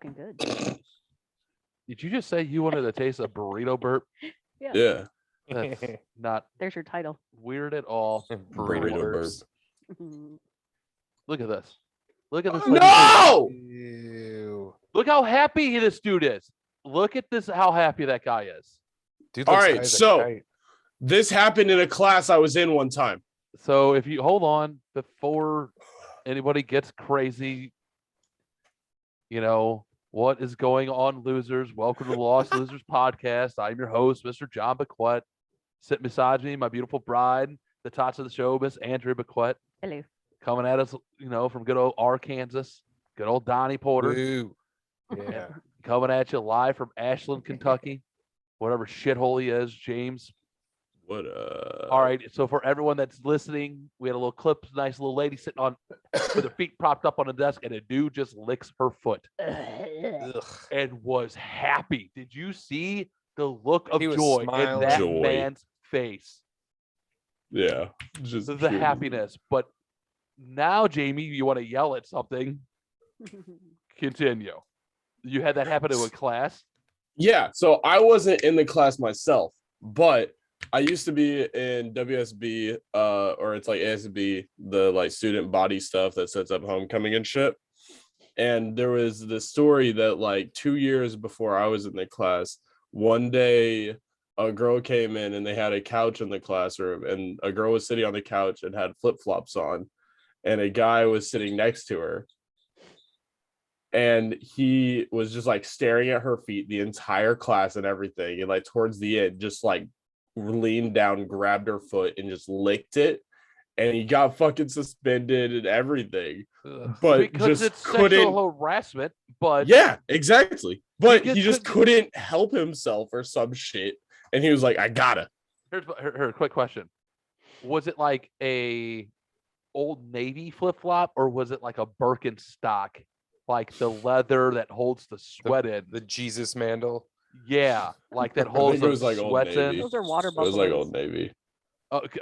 fucking good. Did you just say you wanted to taste a burrito burp? Yeah. That's not There's your title. weird at all. Burrito burps. Look at this. Look at this. No! Ew. Look how happy this dude is. Look at this. How happy that guy is. Dude All looks right, high as a so- kite. This happened in a class I was in one time. So if you hold on before anybody gets crazy, what is going on, losers? Welcome to the Lost Losers podcast. I'm your host, Mr. John Bequette. Sitting beside me, my beautiful bride, the Tots of the show, Miss Andrea Bequette. Hello. Coming at us, from good old Arkansas, good old Donnie Porter. Woo. Yeah. Coming at you live from Ashland, Kentucky, whatever shithole he is, James. What All right, so for everyone that's listening, we had a little clip, nice little lady sitting on with her feet propped up on the desk, and a dude just licks her foot Ugh. and was happy. Did you see the look of He was joy in smiling. that Joy. man's face? Yeah. Just The pure- happiness. But now, Jamie, you want to yell at something. Continue. You had that happen to a class? Yeah. So I wasn't in the class myself, but I used to be in WSB, or it's like ASB, the like student body stuff that sets up homecoming and shit. And there was this story that like 2 years before I was in the class, one day a girl came in and they had a couch in the classroom, and a girl was sitting on the couch and had flip-flops on, and a guy was sitting next to her. And he was just like staring at her feet the entire class and everything. And like towards the end, just like leaned down, grabbed her foot, and just licked it. And he got fucking suspended and everything. But Because just it's couldn't. sexual harassment, but Yeah, exactly. But He he just couldn't help himself or some shit. And he was like, I gotta. here's a quick question. Was it like a Old Navy flip-flop, or was it like a Birkenstock, like the leather that holds the sweat in? The Jesus mandal. Yeah, like that I holds think it the was like Old sweats in. Navy. Those are water It was buffaloes. like Old Navy.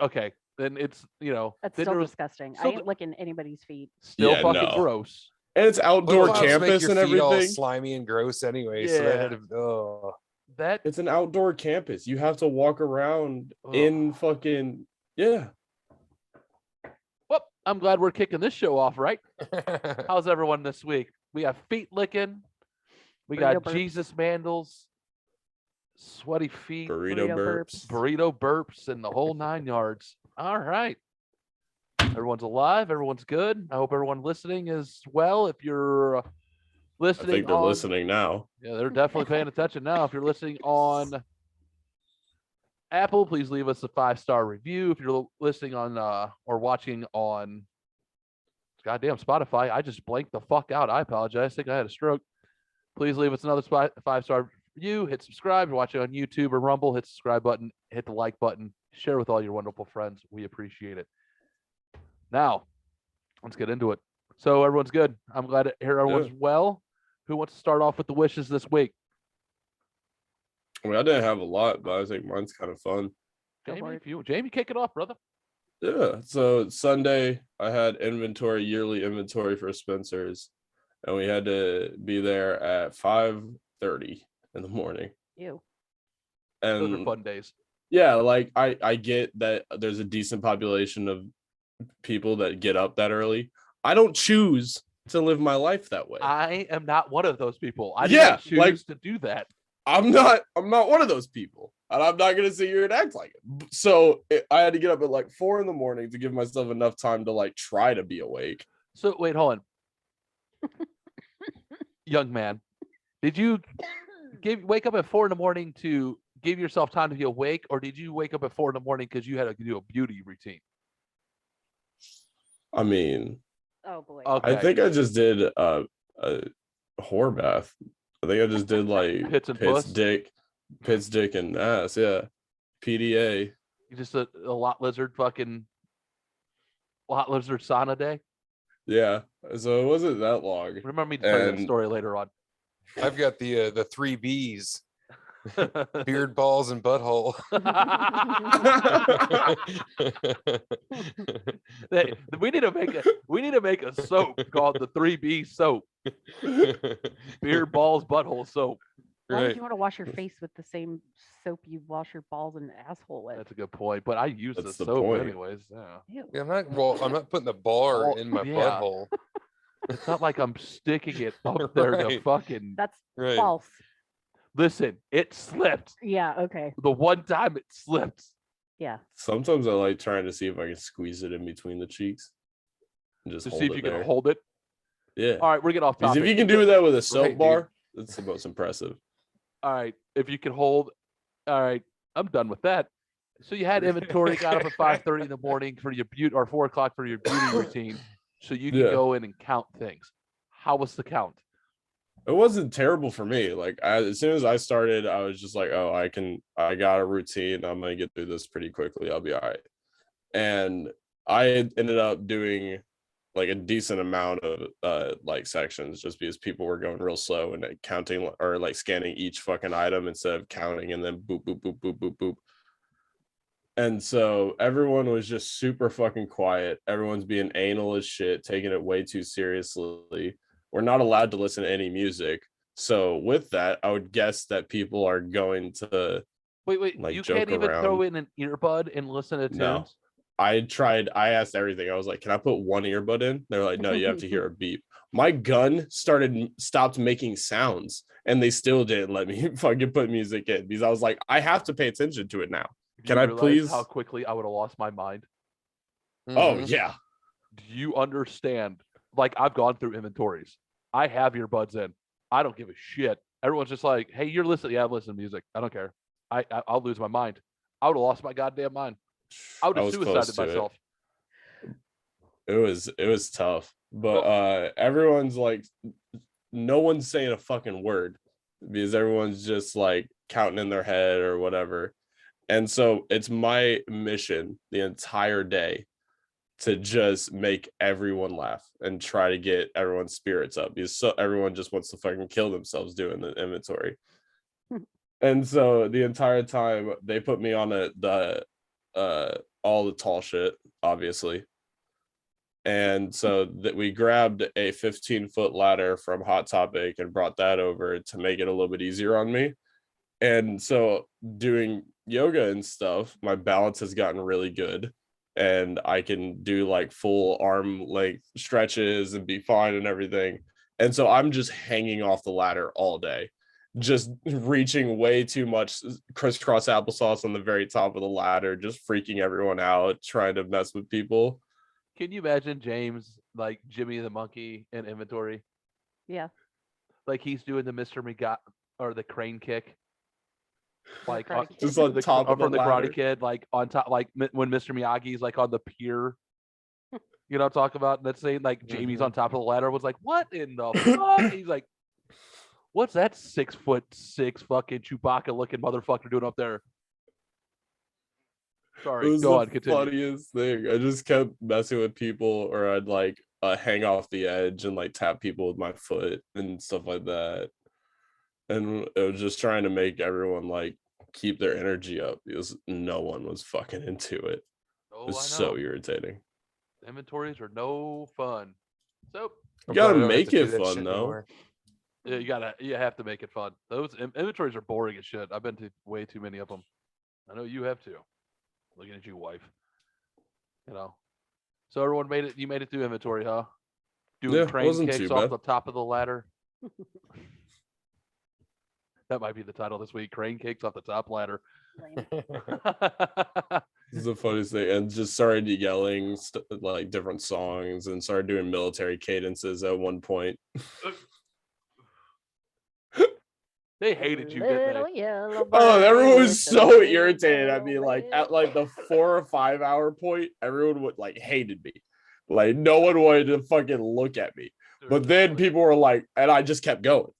Okay, then it's That's then still there was disgusting. I still ain't licking anybody's feet. still Yeah, fucking no. gross. And it's outdoor Flip-flops make campus your and feet all everything. slimy and gross anyway. So Yeah. that had to, oh. That It's an outdoor campus. You have to walk around in fucking well, I'm glad we're kicking this show off, right? How's everyone this week? We got feet licking. We got Burrito burps. Jesus mandals, sweaty feet, burrito Burrito burps. burrito burps, and the whole 9 yards. All right. Everyone's alive. Everyone's good. I hope everyone listening is well. If you're I listening think they're on, listening now. yeah, they're definitely paying attention now. If you're listening on Apple, please leave us a 5-star review. If you're listening on or watching on goddamn Spotify, I just blanked the fuck out. I apologize. I think I had a stroke. Please leave us another 5-star review. Hit subscribe. If you're watching on YouTube or Rumble, hit the subscribe button, hit the like button, share with all your wonderful friends. We appreciate it. Now, let's get into it. So everyone's good. I'm glad to hear everyone's well. Who wants to start off with the wishes this week? I mean, I didn't have a lot, but I think mine's kind of fun. Go for Jamie, kick it off, brother. Yeah. So Sunday, I had yearly inventory for Spencer's, and we had to be there at 5:30 in the morning. Ew. Those are And fun days. yeah, like I get that there's a decent population of people that get up that early. I don't choose to live my life that way. I am not one of those people. I Yeah, didn't choose like- to do that. I'm not one of those people, and I'm not gonna sit here and act like it. So I had to get up at like 4 a.m. to give myself enough time to like try to be awake. So wait, hold on. Young man, did you wake up at 4 a.m. to give yourself time to be awake, or did you wake up at 4 a.m. because you had to do a beauty routine? I mean, Oh boy. Okay. I think I just did a whore bath. I think I just did like Pits and puss? dick, and ass. Yeah, PDA. You just a lot lizard sauna day. Yeah, so it wasn't that long. Remember me to tell you that And- story later on. I've got the 3 Bs. Beard balls and butthole. We need to make a soap called the 3B soap. Beard balls butthole soap. Why would Right. you want to wash your face with the same soap you wash your balls and asshole with? That's a good point. But I use That's the the soap point. anyways. Yeah. Ew. Yeah, I'm not putting the bar Oh, in my yeah. butthole. It's not like I'm sticking it up there to Right. fucking. That's Right. false. Listen, it slipped. Yeah, okay. The one time it slipped. Yeah. Sometimes I like trying to see if I can squeeze it in between the cheeks. And just To hold see if it you there. can hold it. Yeah. All right, we're getting off Because topic. if you can do that with a soap Right, dude. bar, that's the most impressive. All right, if you can hold. All right, I'm done with that. So you had inventory, got up at 5:30 in the morning for your beauty, or 4 o'clock for your beauty routine, so you can Yeah. go in and count things. How was the count? It wasn't terrible for me. Like as soon as I started, I was just like, oh, I got a routine. I'm gonna get through this pretty quickly. I'll be all right. And I ended up doing like a decent amount of like sections just because people were going real slow and like, counting or like scanning each fucking item instead of counting and then boop, boop, boop, boop, boop, boop. And so everyone was just super fucking quiet. Everyone's being anal as shit, taking it way too seriously. We're not allowed to listen to any music. So with that, I would guess that people are going to Wait, like you joke can't even throw around. in an earbud and listen to tunes? No. I asked everything. I was like, can I put one earbud in? They're like, no, you have to hear a beep. My gun stopped making sounds and they still didn't let me fucking put music in because I was like, I have to pay attention to it now. Do Can you I realize please? how quickly I would have lost my mind? Oh Mhm. yeah. Do you understand? Like, I've gone through inventories. I have earbuds in. I don't give a shit. Everyone's just like, hey, you're listening. Yeah, I listen to music. I don't care. I'll lose my mind. I would have lost my goddamn mind. I would I have was close suicided to it. myself. It was tough, but everyone's like, no one's saying a fucking word because everyone's just like counting in their head or whatever. And so it's my mission the entire day to just make everyone laugh and try to get everyone's spirits up because so everyone just wants to fucking kill themselves doing the inventory. And so the entire time they put me on the all the tall shit, obviously. And so that we grabbed a 15-foot ladder from Hot Topic and brought that over to make it a little bit easier on me. And so doing yoga and stuff, my balance has gotten really good. And I can do like full arm length stretches and be fine and everything. And so I'm just hanging off the ladder all day, just reaching way too much crisscross applesauce on the very top of the ladder, just freaking everyone out, trying to mess with people. Can you imagine James, like Jimmy the Monkey in inventory? Yeah. Like he's doing the Mr. Miga or the crane kick. Like Karate Kid. Just on the, top or of the from the ladder. Karate Kid, like on top, like when Mr. Miyagi's like on the pier. You know what I'm talking about? Let's say like Jamie's on top of the ladder was like, what in the fuck? He's like, what's that 6'6" fucking Chewbacca looking motherfucker doing up there? It Sorry, was go the on, continue. funniest thing. I just kept messing with people, or I'd like hang off the edge and like tap people with my foot and stuff like that. And it was just trying to make everyone like keep their energy up because no one was fucking into it. It Oh, was I so know. irritating. Inventories are no fun. So You gotta Glad I don't have make to do it that fun shit though. anymore. yeah, you have to make it fun. Those inventories are boring as shit. I've been to way too many of them. I know you have too. Looking at you, wife. You know. So everyone made it. You made it through inventory, huh? Doing Yeah, crane wasn't kicks too off bad. the top of the ladder. That might be the title this week. Crane kicks off the top ladder. Lame. This is the funniest thing. And just started yelling like different songs and started doing military cadences at one point. They hated you, didn't Little they? yellow Oh, bird everyone with was the so little irritated at me. yellow Like bill. at like the 4 or 5 hour point, everyone would like hated me. Like no one wanted to fucking look at me. But then people were like, and I just kept going.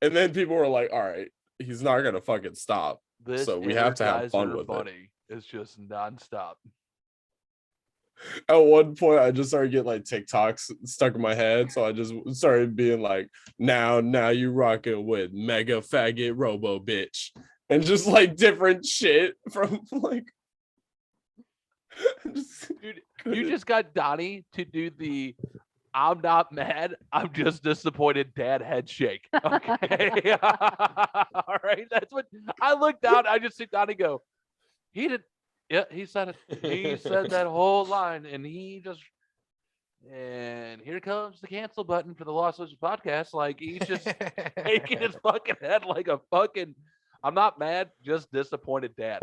And then people were like, all right, he's not gonna fucking stop. This So we have to have fun Energizer with it. bunny is just nonstop. At one point, I just started getting like TikToks stuck in my head. So I just started being like, now you rocking with mega faggot robo bitch. and just like different shit from like. Dude, you just got Donnie to do the I'm not mad, I'm just disappointed dad head shake. Okay. All right. That's what I looked down. I just see Donnie go, he did. Yeah, he said it. He said that whole line and and here comes the cancel button for the Lost Legends podcast. Like he's just shaking his fucking head like a fucking I'm not mad, just disappointed dad.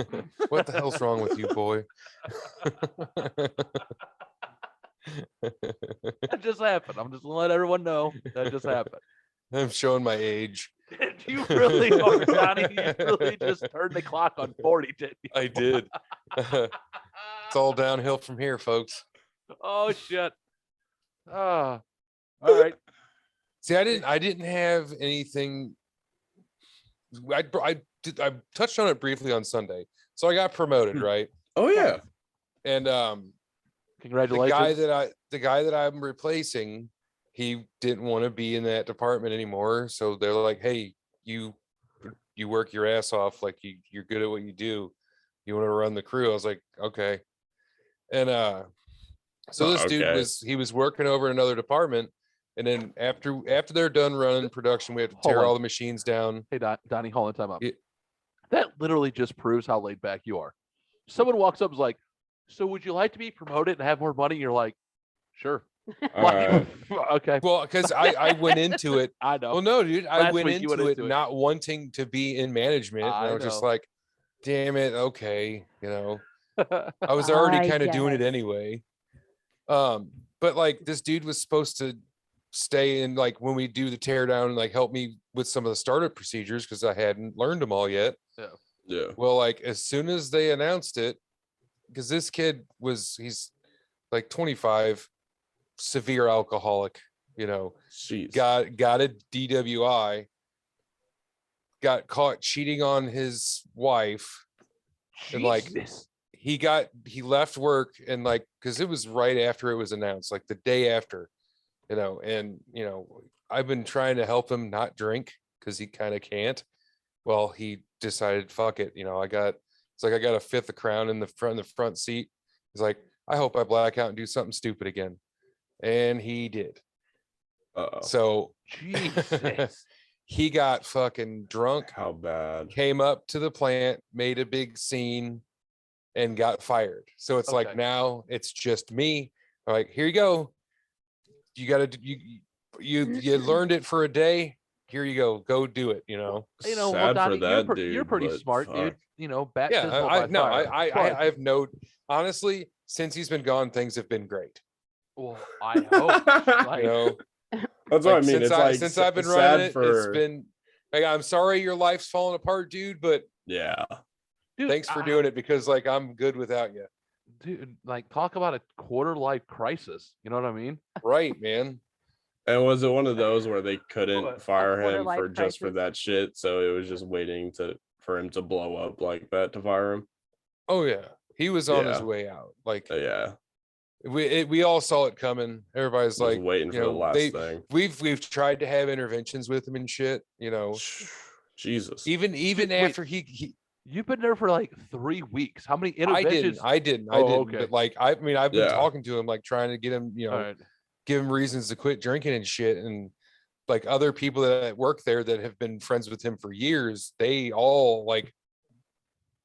What the hell's wrong with you, boy? That just happened. I'm just gonna let everyone know that just happened. I'm showing my age. You really are, Donnie. You really just turned the clock on 40, didn't you? I did. It's all downhill from here, folks. Oh shit. All right. See, I didn't have anything. I touched on it briefly on Sunday. So I got promoted, right? Oh yeah. And Congratulations. the guy that I'm replacing, he didn't want to be in that department anymore. So they're like, hey, you work your ass off, like you're good at what you do. You want to run the crew? I was like, okay. And so this dude was working over in another department. And then after they're done running production, we have to tear all the machines down. Hey, Donnie, hold on, time up. Yeah. That literally just proves how laid back you are. Someone walks up and is like, so would you like to be promoted and have more money? You're like, sure. Like, okay. Well, because I went into it. I know. Well, no, dude, I Last went week you into went it into it. not wanting to be in management. And I was just know. like, damn it, okay, I was already I kind of get doing it it. anyway. But like this dude was supposed to stay in, like when we do the tear down, and like help me with some of the startup procedures because I hadn't learned them all yet. Yeah. Well, like as soon as they announced it, because this kid he's like 25, severe alcoholic, Jeez. got a DWI, got caught cheating on his wife, and like Jesus. he left work, and like because it was right after it was announced, like the day after, and I've been trying to help him not drink because he kind of can't. Well, he decided, fuck it, I got a fifth of Crown in the front seat. He's like, I hope I black out and do something stupid again, and he did. So Jesus. he got fucking drunk, How bad? came up to the plant, made a big scene, and got fired. So it's like Okay. now it's just me. I'm like, here you go. You gotta you learned it for a day. Here you go do it. Well, Sad Donnie, for that you're dude. pretty but smart, fuck. dude. Baptismal Yeah, by fire. I have no, honestly, since he's been gone, things have been great. Well, I hope. Like, That's what I Like, mean. It's like since I've been sad running it, for... it's been like, I'm sorry your life's falling apart, dude, but Yeah. dude, thanks for doing it, because like I'm good without you. Dude, like talk about a quarter life crisis. You know what I mean? Right, man. And was it one of those where they couldn't What? fire quarter him life for just for crisis? that shit? So it was just waiting for him to blow up like that to fire him. Oh yeah, he was on his Yeah. way out. Like Yeah. we all saw it coming. Everybody's Just like, waiting for the last thing. we've tried to have interventions with him and shit. Jesus. Even Wait, after he You've been there for like 3 weeks. How many I interventions? didn't. Oh, okay. But like, I've been Yeah. talking to him, like trying to get him, All right. give him reasons to quit drinking and shit. And like other people that work there that have been friends with him for years, they all like,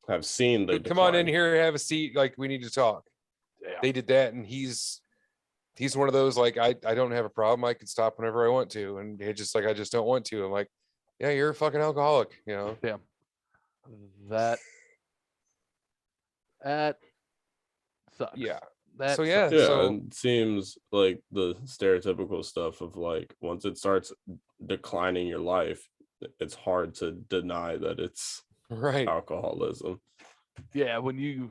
Have seen the come on in decline. here, have a seat. Like we need to talk. Yeah. They did that, and he's one of those like, I don't have a problem. I can stop whenever I want to. And it's just like, I just don't want to. I'm like, yeah, you're a fucking alcoholic, Damn. That sucks. Yeah. That So, yeah, sucks. Yeah, So- it seems like the stereotypical stuff of like once it starts declining your life, it's hard to deny that it's Right. alcoholism. Yeah, when you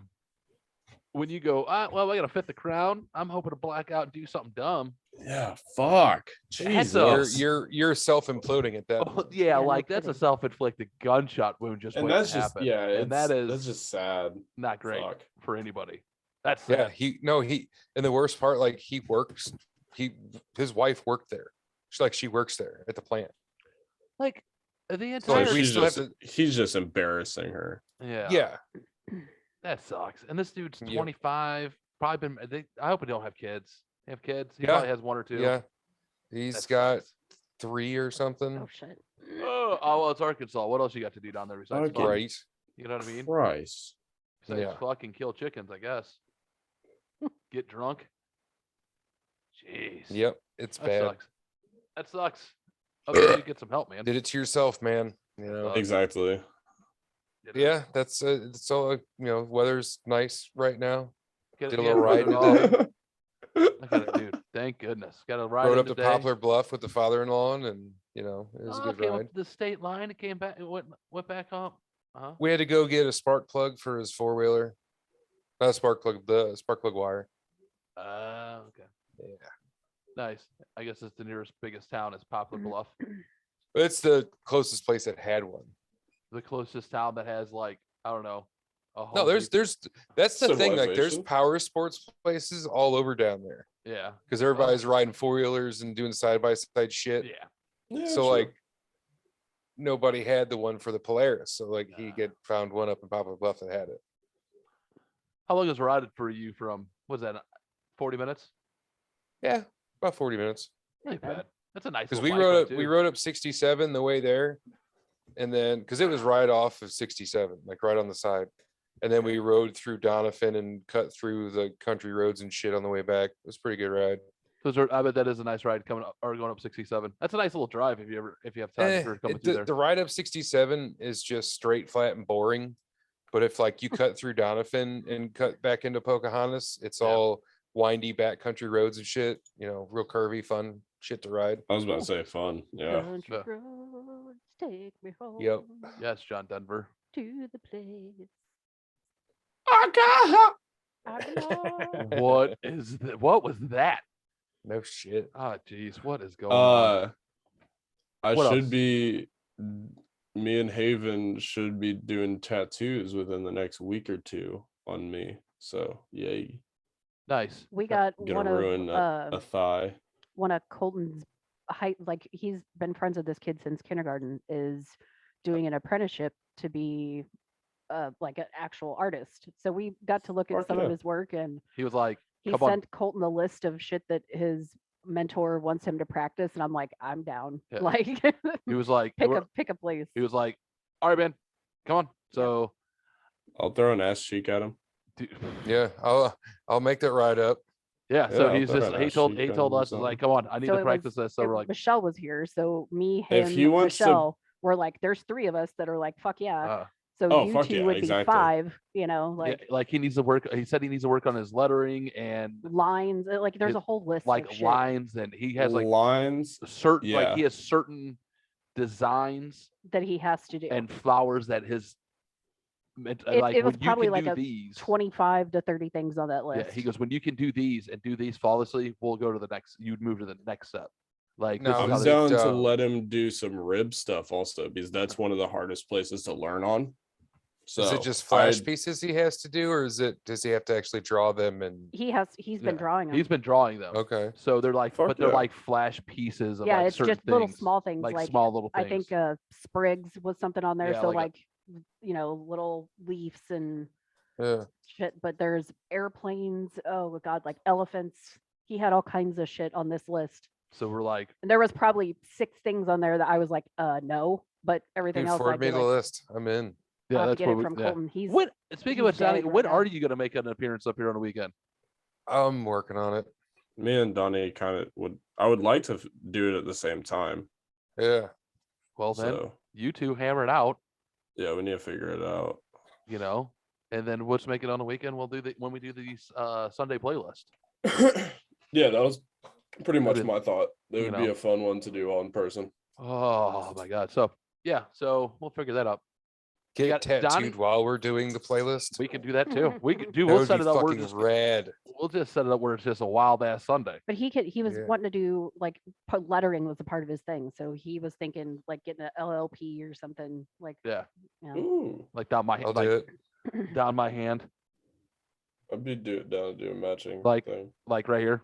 go, well, I got a fifth of Crown. I'm hoping to black out and do something dumb. Yeah, fuck. That's Jesus. You're self-imploding at that. Oh, point. yeah, Yeah, no like that's a kidding. self-inflicted gunshot wound just And waiting that's to just happen. and that is that's just sad. not great Fuck. for anybody. That's Yeah, sad. and the worst part, like his wife worked there. She works there at the plant. Like The So, entire like, we she's still have just, to, he's just embarrassing her. yeah. yeah, That sucks. And this dude's Yep. 25. Probably been. I hope he don't have kids. They have kids. He Yeah. probably has one or two. yeah. That He's got sucks. 3 or something. Oh shit. Oh, well, it's Arkansas. What else you got to do down there besides Okay. fuck? Right. You know what I mean? Christ. Besides Yeah. fucking kill chickens, I guess. Get drunk. Jeez. Yep. It's That bad. sucks. That sucks. Okay, you get some help, man. Did it to yourself, man. You know. Exactly. Did it. Yeah, that's it's all, weather's nice right now. Get Did a yeah, little ride weather all- today. I got it, dude. Thank goodness. Got a ride Rode in up to today. Poplar Bluff with the father-in-law, and it was a good came ride. up to the state line. It came back. It went back up. We had to go get a spark plug for his 4-wheeler. Not a spark plug, the spark plug wire. Okay. Yeah. Nice. I guess it's the nearest biggest town is Poplar Bluff. It's the closest place that had one. The closest town that has like, I don't know. A No, Home there's Depot. that's the thing. Like, there's Civilization. power sports places all over down there Yeah. because everybody's riding 4-wheelers and doing side-by-side shit. Yeah. Yeah, So true. like, nobody had the one for the Polaris. So like, he found one up in Poplar Bluff that had it. How long is the ride for you from, was that 40 minutes? Yeah, about 40 minutes. Not bad. That's a nice Because little we bike rode ride, up, we too. rode up 67 the way there, and then because it was right off of 67, like right on the side, and then we rode through Doniphan and cut through the country roads and shit on the way back. It was a pretty good ride. I bet that is a nice ride coming up or going up 67. That's a nice little drive if you have time for coming through there. The ride up 67 is just straight, flat, and boring. But if like you cut through Doniphan and cut back into Pocahontas, it's Yeah. all windy back country roads and shit. Real curvy, fun shit to ride. I was about to say fun. Yeah. Country Yeah. roads, take me home. Yep. Yes, John Denver. To the place Okay. I belong. What was that? No shit. Oh, geez, what is going on? I What should else? be. Me and Haven should be doing tattoos within the next week or two on me. So yay! Nice. We got Gonna ruin a thigh. one of Colton's like he's been friends with this kid since kindergarten, is doing an apprenticeship to be like an actual artist. So we got to look at Fuck some of yeah. his work, and He was like, he come on. sent Colton a list of shit that his mentor wants him to practice, and I'm like, I'm down. Yeah. Like He was like, pick a place. he was like, all right, man, come on. So, I'll throw an ass cheek at him. dude, Yeah, I'll make that ride up. yeah. Yeah, So I'll he's throw just an he ass told cheek at him us or like, something. come on, I need So to it practice this. So we're like, Michelle was here, so me, If him, he wants to- Michelle, we're like, there's 3 of us that are like, fuck yeah. uh, So Oh, you fuck 2 yeah, would exactly. be 5, like, like he needs to work. He said he needs to work on his lettering and lines. Like there's His- a whole list like of shit lines, and he has like lines. certain like Yeah. he has certain designs that he has to do. and flowers that his It like was when you probably can like do a these 25 to 30 things on that yeah list. he goes when you can do these and do these flawlessly, we'll go to the next, you'd move to the next step, like this No, is I'm how is they- down it, to uh, let him do some rib stuff also because that's one of the hardest places to learn on. So Is it just flash I- pieces he has to do, or does he have to actually draw them? And He's been Yeah, drawing them. he's been drawing them. okay, So they're like, Fuck but they're yeah. like flash pieces of Yeah, like it's certain just little things, small things, like like small little I things. think sprigs was something on there. Yeah, So like little leaves and yeah. shit. But there's airplanes. Oh god, like elephants. He had all kinds of shit on this list. So we're like, And there was probably 6 things on there that I was like, no. But everything Dude, else, forward I'd me be the like, list. I'm in. yeah, I'll have to that's get what it we, from yeah. Colton. He's When speaking of he's which, Donnie, dead right when now. are you gonna make an appearance up here on the weekend? I'm working on it. me and Donnie kind of I would like to do it at the same time. Yeah. Well then, So you two hammer it out, yeah, we need to figure it out. you know, and then we'll just make it on the weekend. We'll do when we do the Sunday playlist. Yeah, that was pretty much That'd my thought. It you would be know. a fun one to do all in person. Oh my god! So yeah, so we'll figure that out. Get got tattooed Donnie? while we're doing the playlist. We can do that too. We can do. That We'll would set be it up. We're fucking just, rad. we'll just set it up where it's just a wild ass Sunday. But he was Yeah. wanting to do like put lettering was a part of his thing. So he was thinking like getting an LLP or something like, Yeah, you know. Ooh, like down my I'll like do it. down my hand, I'd be down to do a matching Like- thing. like right here.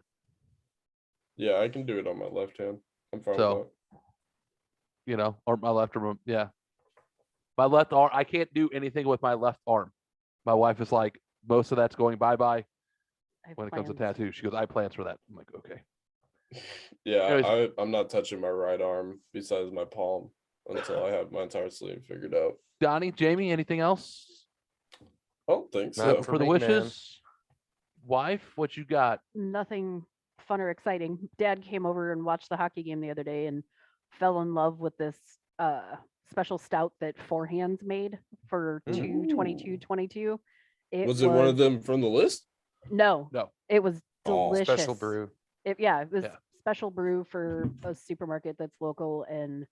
Yeah, I can do it on my left hand. I'm fine So, with you know, or my left arm. Yeah. My left arm, I can't do anything with my left arm. My wife is like, most of that's going bye-bye I have when it comes to plans. tattoo. She goes, I have plans for that. I'm like, okay. Yeah, Anyways. I'm not touching my right arm besides my palm until I have my entire sleeve figured out. Donnie, Jamie, anything else I don't think Not so. for the me, man. wishes? Wife, what you got? Nothing fun or exciting. Dad came over and watched the hockey game the other day and fell in love with this special stout that Four Hands made for Ooh. 2/22/22. Was it one of them from the list? No, No. it was Oh, delicious. Special brew. It was Yeah. special brew for a supermarket that's local, and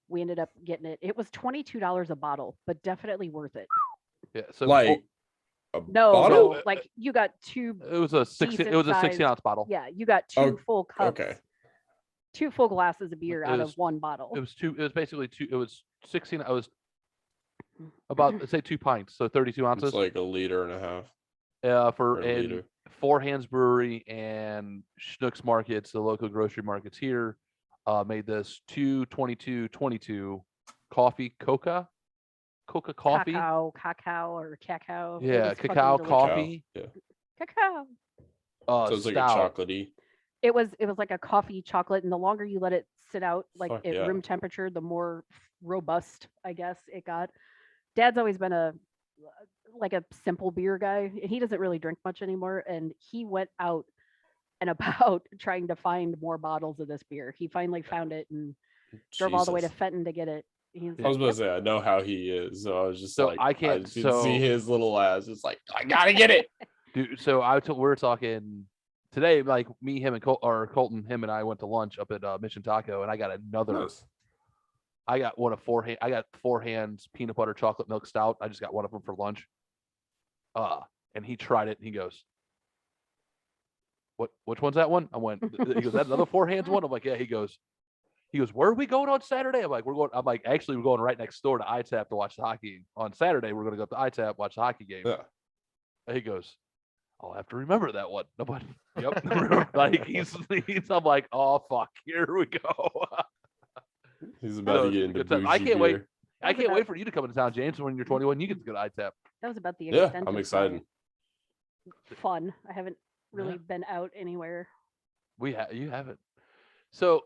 we ended up getting it. It was $22 a bottle, but definitely worth it. Yeah. So Like a No, bottle? no, like you got two. it was a 16. It was a 16 ounce bottle. Yeah, you got two Oh, full cups. okay. 2 full glasses of beer It out was- of one bottle. It was two. It was basically two. It was 16. It was about let's say 2 pints, so 32 ounces. It's like a liter and a half. For or a in liter. Four Hands Brewery and Schnucks Markets, the local grocery markets here, made this 2/22/22 coffee coca coffee. Cacao or cacao. It Yeah, was fucking cacao delicious. coffee. Yeah. Cacao. So it's like Stout. a chocolatey. It was like a coffee chocolate, and the longer you let it sit out, like Fuck at yeah. room temperature, the more robust, I guess, it got. Dad's always been a simple beer guy, and he doesn't really drink much anymore. And he went out and about trying to find more bottles of this beer. He finally found it and drove all the way to Jesus. Fenton to get it. He's I was about "Yep." to say I know how he is, so I was just So like, I can't- just could so- see his little ass. It's like I gotta get it. Dude, so we're talking today, like me, him, and Colton, him and I went to lunch up at Mission Taco, and I got another. Nice. I got one of I got Four Hands peanut butter chocolate milk stout. I just got one of them for lunch. And he tried it, and he goes, Which one's that one? I went. He goes, that another Four Hands one. I'm like, yeah. He goes, where are we going on Saturday? I'm like, actually, we're going right next door to ITAP to watch the hockey. On Saturday, we're going to go up to ITAP, watch the hockey game. Yeah. And he goes, I'll have to remember that one. I'm like, yep. Like he's I'm like, oh fuck, here we go. He's about to it's get a into good time. bougie I can't wait. beer. I That was can't wait about- for you to come into town, James. When you're 21, you get to go to ITAP. That was about the Yeah, extent I'm of excited. my fun. I haven't really Yeah. been out anywhere. You haven't. So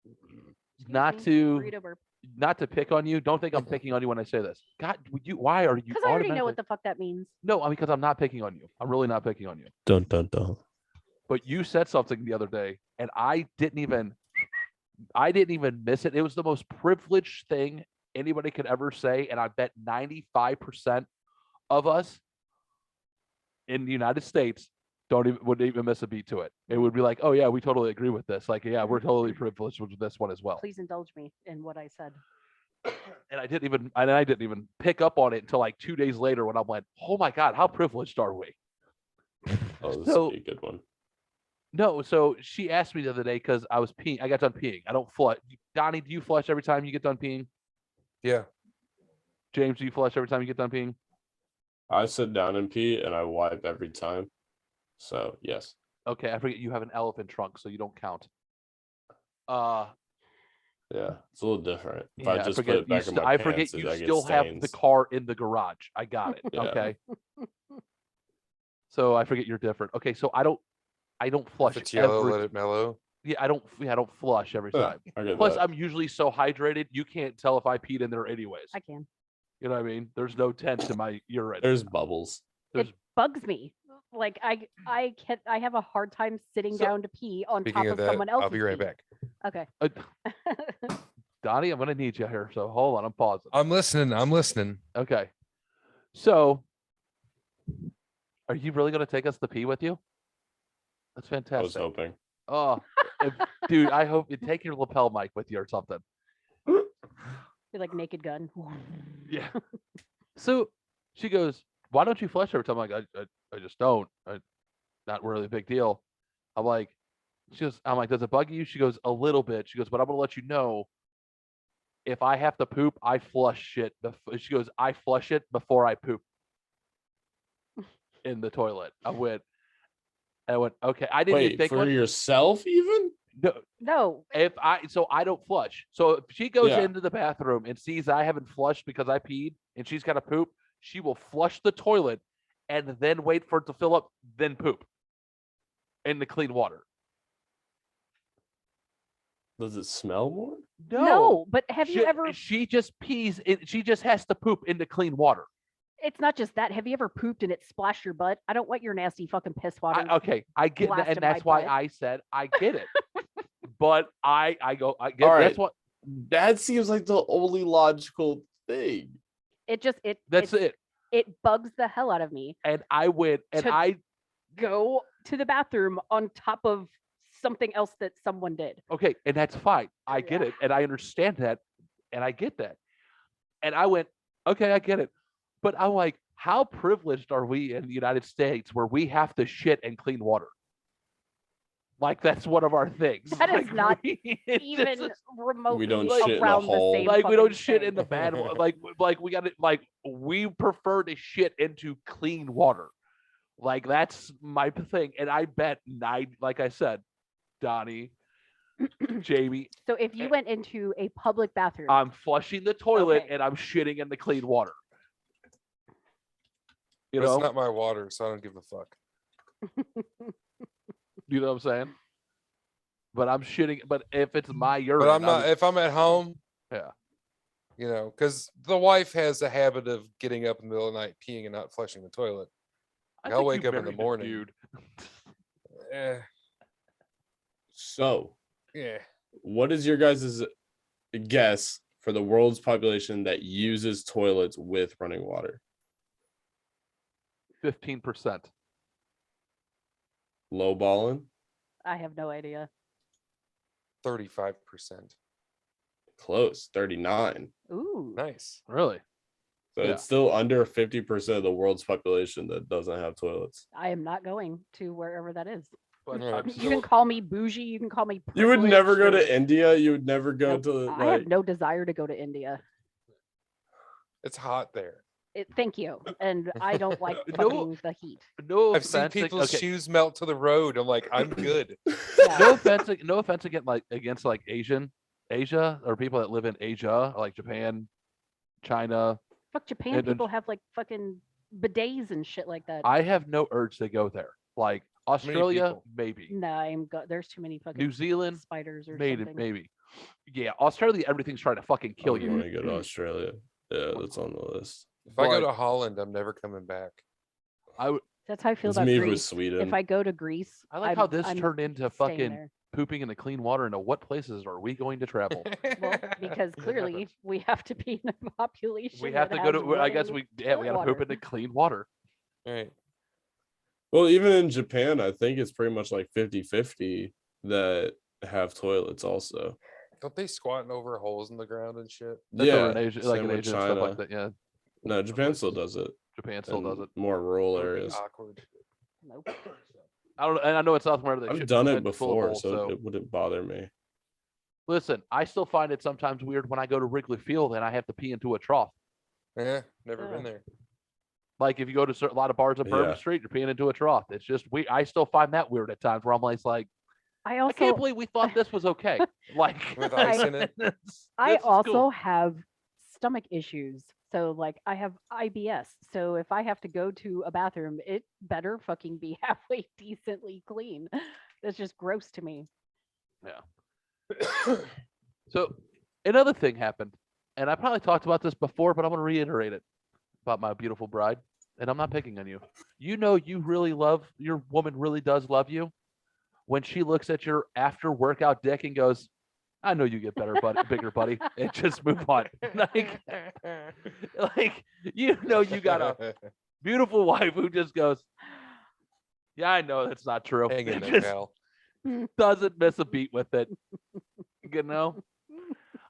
Excuse not me, to burrito burp. not to pick on you. Don't think I'm picking on you when I say this. God, why are you? Because I already know automatically- what the fuck that means. No, because I'm not picking on you. I'm really not picking on you. Dun dun dun. But you said something the other day, and I didn't even miss it. It was the most privileged thing anybody could ever say, and I bet 95% of us in the United States wouldn't even miss a beat to it. It would be like, oh yeah, we totally agree with this. Like, yeah, we're totally privileged with this one as well. Please indulge me in what I said. And I didn't even pick up on it until like 2 days later when I went, oh my God, how privileged are we? Oh, this So- would be a good one. No, so she asked me the other day because I was peeing. I got done peeing. I don't flush. Donnie, do you flush every time you get done peeing? Yeah. James, do you flush every time you get done peeing? I sit down and pee and I wipe every time. So yes. Okay, I forget you have an elephant trunk, so you don't count. Yeah, it's a little different. If Yeah, I just forget put it back in my I pants, forget you I get still have the stains. car in the garage. I got it. Yeah. Okay. So I forget you're different. Okay, so I don't flush If it's yellow, every. let it mellow. Yeah, I don't flush every Yeah, time. I get Plus, that. I'm usually so hydrated, you can't tell if I peed in there anyways. I can. You know what I mean? There's no tent in my urine. There's bubbles. There's Bugs me. Like I have a hard time sitting So- down to pee on Speaking top of of that, someone else's. I'll be right pee. back. Okay. Donnie, I'm gonna need you here. So hold on, I'm pausing. I'm listening. Okay. So, are you really gonna take us to pee with you? That's I was fantastic. hoping. Oh, dude, I hope you take your lapel mic with you or something. Be like Naked Gun. Yeah. So she goes, "Why don't you flush every time?" I'm like, I just don't. Not really a big deal. I'm like, I'm like, does it bug you? She goes, a little bit. She goes, but I'm gonna let you know. If I have to poop, I flush shit. She goes, I flush it before I poop in the toilet. I went, okay. I didn't even Wait, think for yourself even? No, No, so I don't flush. So if she goes Yeah. into the bathroom and sees I haven't flushed because I peed and she's got to poop, she will flush the toilet and then wait for it to fill up, then poop in the clean water. Does it smell more? no. But have you She- ever? She just pees. She just has to poop into clean water. It's not just that. Have you ever pooped and it splashed your butt? I don't want your nasty fucking piss water. Okay, I get that, blasting and my that's why butt. I said I get it. But I get. All That's right. what. That seems like the only logical thing. It just That's it. it bugs the hell out of me. And I went, and To- I Go to the bathroom on top of something else that someone did. okay, and that's fine. I get it, and I understand that, and I get that. And I went, okay, I get it. But I'm like, how privileged are we in the United States where we have to shit and clean water? Like that's one of our things. That is Like, not it's Even just- remotely don't shit in the around the hole. same. like we don't fucking shit thing. in the bad like we got to like we prefer to shit into clean water. Like that's my thing. And I bet like I said, Donnie, Jamie, So if you went into a public bathroom, I'm flushing the toilet Okay. and I'm shitting in the clean water. You But know, it's not my water, so I don't give a fuck. you know what I'm saying? But I'm shitting. But if it's my urine, But I'm not. If I'm at home, Yeah. you know, because the wife has a habit of getting up in the middle of the night, peeing and not flushing the toilet. I I'll think wake you up in the married a morning. dude. Eh, So, yeah. what is your guys' guess for the world's population that uses toilets with running water? 15%. Low balling? I have no idea. 35%. Close, 39. Ooh, Nice. Really? So Yeah. it's still under 50% of the world's population that doesn't have toilets. I am not going to wherever that is. But Yeah. I'm You still, can call me bougie. You can call me. You would never go privileged, to or- India. You would never go Nope, to I have like. no desire to go to India. It's hot there. Thank you, and I don't like No. fucking the heat. no I've seen offense. people's okay, shoes melt to the road. I'm like, I'm good. Yeah. no offense against like Asia or people that live in Asia, like Japan, China. Fuck Japan. And then- People have like fucking bidets and shit like that. I have no urge to go there. Like Australia, people? maybe. No, there's too many fucking New Zealand, spiders or maybe, something. maybe. Yeah, Australia, everything's trying to fucking kill I you. want to go to Australia. Yeah, that's on the list. If I go But- to Holland, I'm never coming back. That's how I feel It's about me with Greece. Sweden. If I go to Greece, I like how I'm- this I'm turned into staying fucking there. pooping in the clean water. Into what places are we going to travel? Well, because clearly we have to be in a population. we have that to go has to. I guess running we got to poop water. into clean water. Right. Well, even in Japan, I think it's pretty much like 50-50 that have toilets also. Don't they squatting over holes in the ground and shit? That's over Yeah, in Asia, like same in with Asia and stuff like China. that. Yeah, No, Japan still does it. Japan still does in it. More rural That would be areas. awkward. Nope. I don't. And I know in South America they I've shit done it beds full of before, holes, so it wouldn't bother me. listen, I still find it sometimes weird when I go to Wrigley Field and I have to pee into a trough. Yeah, never Yeah. been there. Like if you go to a lot of bars on Bourbon Yeah. Street, you're peeing into a trough. It's just I still find that weird at times where I'm like, I I can't also believe we thought this was okay. Like With ice in it? I this is also cool. have stomach issues. So like I have IBS. So if I have to go to a bathroom, it better fucking be halfway decently clean. That's just gross to me. So another thing happened, and I probably talked about this before, but I'm gonna reiterate it about my beautiful bride. And I'm not picking on you. You know you really love your woman really does love you when she looks at your after workout dick and goes, I know you get better, buddy, bigger, buddy, and just move on. Like you know you got a beautiful wife who just goes, yeah, I know that's not true. Hang in It there, just pal. doesn't miss a beat with it. You know?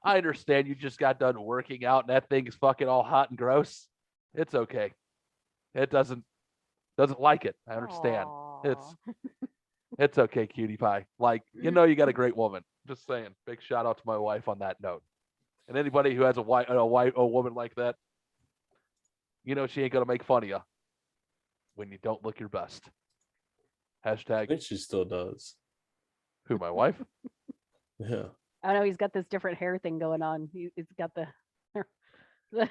I understand you just got done working out and that thing is fucking all hot and gross. It's okay. It doesn't like it. I understand. It's it's okay, cutie pie. Like, you know you got a great woman. Just saying. Big shout out to my wife on that note. And anybody who has a woman like that, you know she ain't gonna make fun of you when you don't look your best. I Hashtag think she still does. Who, my wife? Yeah. I know he's got this different hair thing going on. He's got the the,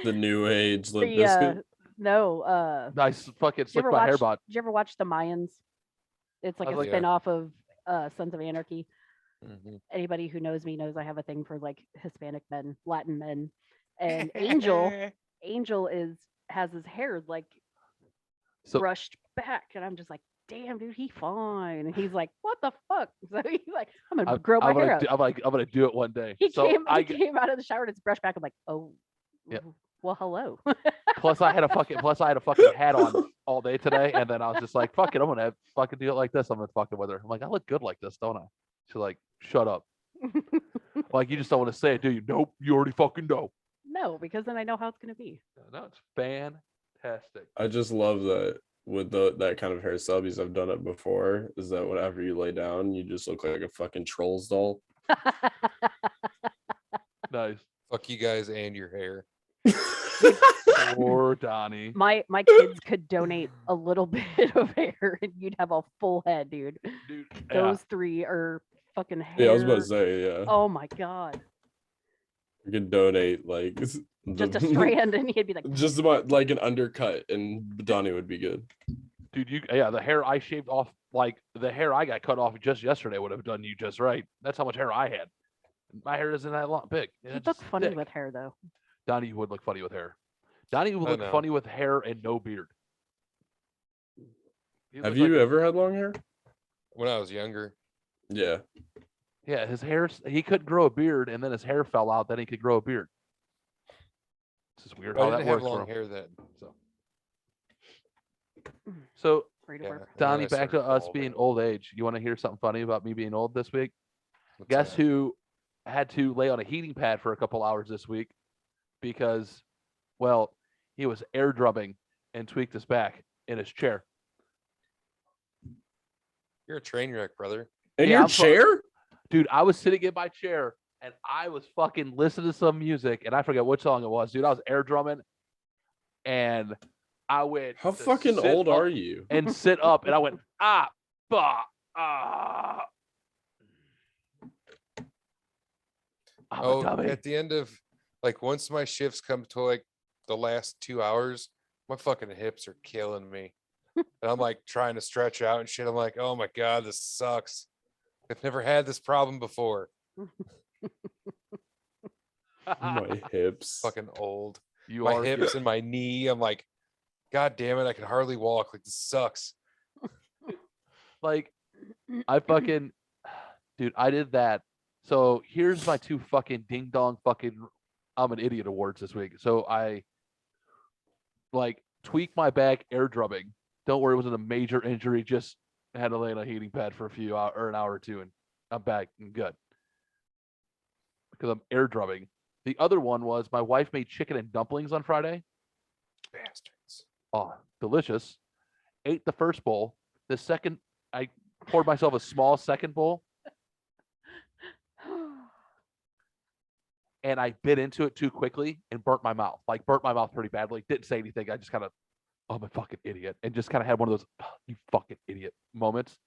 The new age Limp the Bizkit. no. Nice fucking Did you slick ever my hair watch? bot. Did you ever watch the Mayans? It's like I a was like- Yeah. spin-off of Sons of Anarchy. Mhm. Anybody who knows me knows I have a thing for like Hispanic men, Latin men, and Angel has his hair like So brushed back, and I'm just like, damn, dude, he fine. And he's like, what the fuck? So he's like, I'm gonna grow my hair out. I'm gonna do it one day. He So came came out of the shower and it's brushed back. I'm like, oh, Yeah. well, hello. plus I had a fucking hat on all day today, and then I was just like, fuck it, I'm gonna fucking do it like this. I'm gonna fucking with her. I'm like, I look good like this, don't I? She's like, shut up. Like, you just don't want to say it, do you? Nope, you already fucking know. No, because then I know how it's gonna be. No, it's fantastic. I just love that with that kind of hairstyle because I've done it before. Is that whenever you lay down, you just look like a fucking Trolls doll. Nice. Fuck you guys and your hair. Poor Donnie. My kids could donate a little bit of hair and you'd have a full head, dude. Dude, Those three are fucking hair. Yeah, I was about to say, yeah. Oh my god. You could donate like Just a strand and he'd be like, just about like an undercut, and Donnie would be good. dude, the hair I shaved off, like the hair I got cut off just yesterday would have done you just right. That's how much hair I had. My hair isn't that long, big. you It's look just funny thick. with hair though. Donnie would look funny with hair. Donnie would I look know. funny with hair and no beard. He'd Have look like you ever had long hair? When I was younger, Yeah. Yeah, his hair, he couldn't grow a beard, and then his hair fell out, then he could grow a beard. It's just weird I how didn't that have works. long bro. hair then. So, Free to Yeah. work. Donnie, I back to started us balding. being old age. You want to hear something funny about me being old this week? What's Guess that? who had to lay on a heating pad for a couple hours this week because, well, he was air drumming and tweaked his back in his chair. You're a train wreck, brother. In Yeah, your I'm fu- chair? Dude, I was sitting in my chair and I was fucking listening to some music, and I forget which song it was, dude. I was air drumming, and I went. How to fucking sit old up are you? And sit up, and I went ah. I'm a Oh, dummy. at the end of like once my shifts come to like the last 2 hours, my fucking hips are killing me. And I'm like trying to stretch out and shit. I'm like, oh my God, this sucks. I've never had this problem before. My hips. Fucking old. You My are hips good. and my knee. I'm like, God damn it, I can hardly walk. Like this sucks. Like, I fucking, dude, I did that. So here's my two fucking ding dong fucking I'm an idiot awards this week. So I like tweaked my back air drumming. Don't worry, it wasn't a major injury. Just had to lay on a heating pad for a few hours or an hour or two, and I'm back and good because I'm air drumming. The other one was my wife made chicken and dumplings on Friday. Bastards. Oh, delicious. Ate the first bowl. The second, I poured myself a small second bowl, and I bit into it too quickly and burnt my mouth. Like, burnt my mouth pretty badly. Didn't say anything. I just kind of, oh, I'm a fucking idiot. And just kind of had one of those, "Oh, you fucking idiot moments.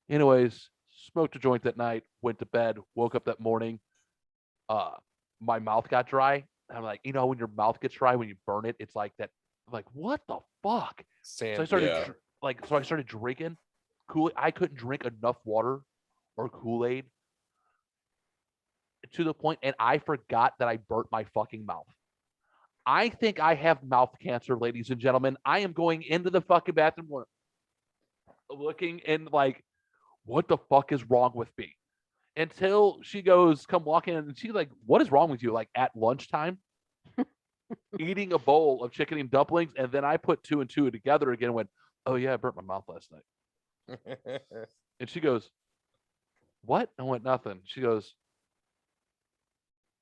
Anyways, smoked a joint that night, went to bed, woke up that morning. My mouth got dry. I'm like, you know, when your mouth gets dry, when you burn it, it's like that. I'm like, what the fuck? Sand. So I started Yeah. so I started drinking Kool. I couldn't drink enough water or Kool-Aid to the point, and I forgot that I burnt my fucking mouth. I think I have mouth cancer, ladies and gentlemen. I am going into the fucking bathroom looking and like, what the fuck is wrong with me? Until she goes, come walk in, and she's like, what is wrong with you? Like at lunchtime, eating a bowl of chicken and dumplings, and then I put two and two together again and went, oh yeah, I burnt my mouth last night. And she goes, what? I went, nothing. She goes,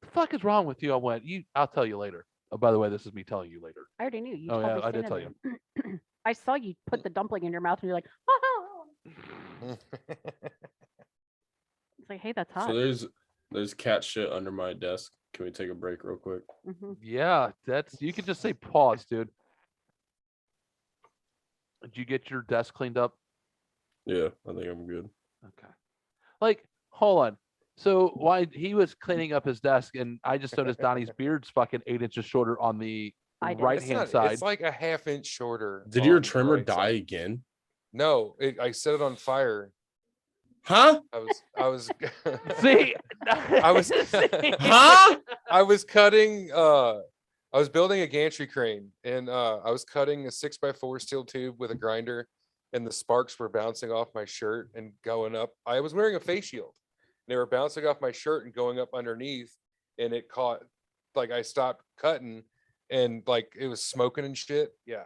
the fuck is wrong with you? I went, I'll tell you later. Oh, by the way, this is me telling you later. I already knew. You Oh, told yeah, me I did standing tell there. I saw you put the dumpling in your mouth and you're like, oh. It's like, hey, that's hot. So there's cat shit under my desk. Can we take a break real quick? Mhm. Yeah, you can just say pause, dude. Did you get your desk cleaned up? Yeah, I think I'm good. Okay. Like, hold on. So why he was cleaning up his desk, and I just noticed Donnie's beard's fucking 8 inches shorter on the I did. right It's hand not. side. It's like a half inch shorter. Did your on the trimmer right die side. again? No, I set it on fire. Huh? I was See, I was See? Huh? I was cutting I was building a gantry crane, and I was cutting a 6x4 steel tube with a grinder, and the sparks were bouncing off my shirt and going up. I was wearing a face shield. They were bouncing off my shirt and going up underneath, and it caught. Like, I stopped cutting, and like it was smoking and shit. Yeah.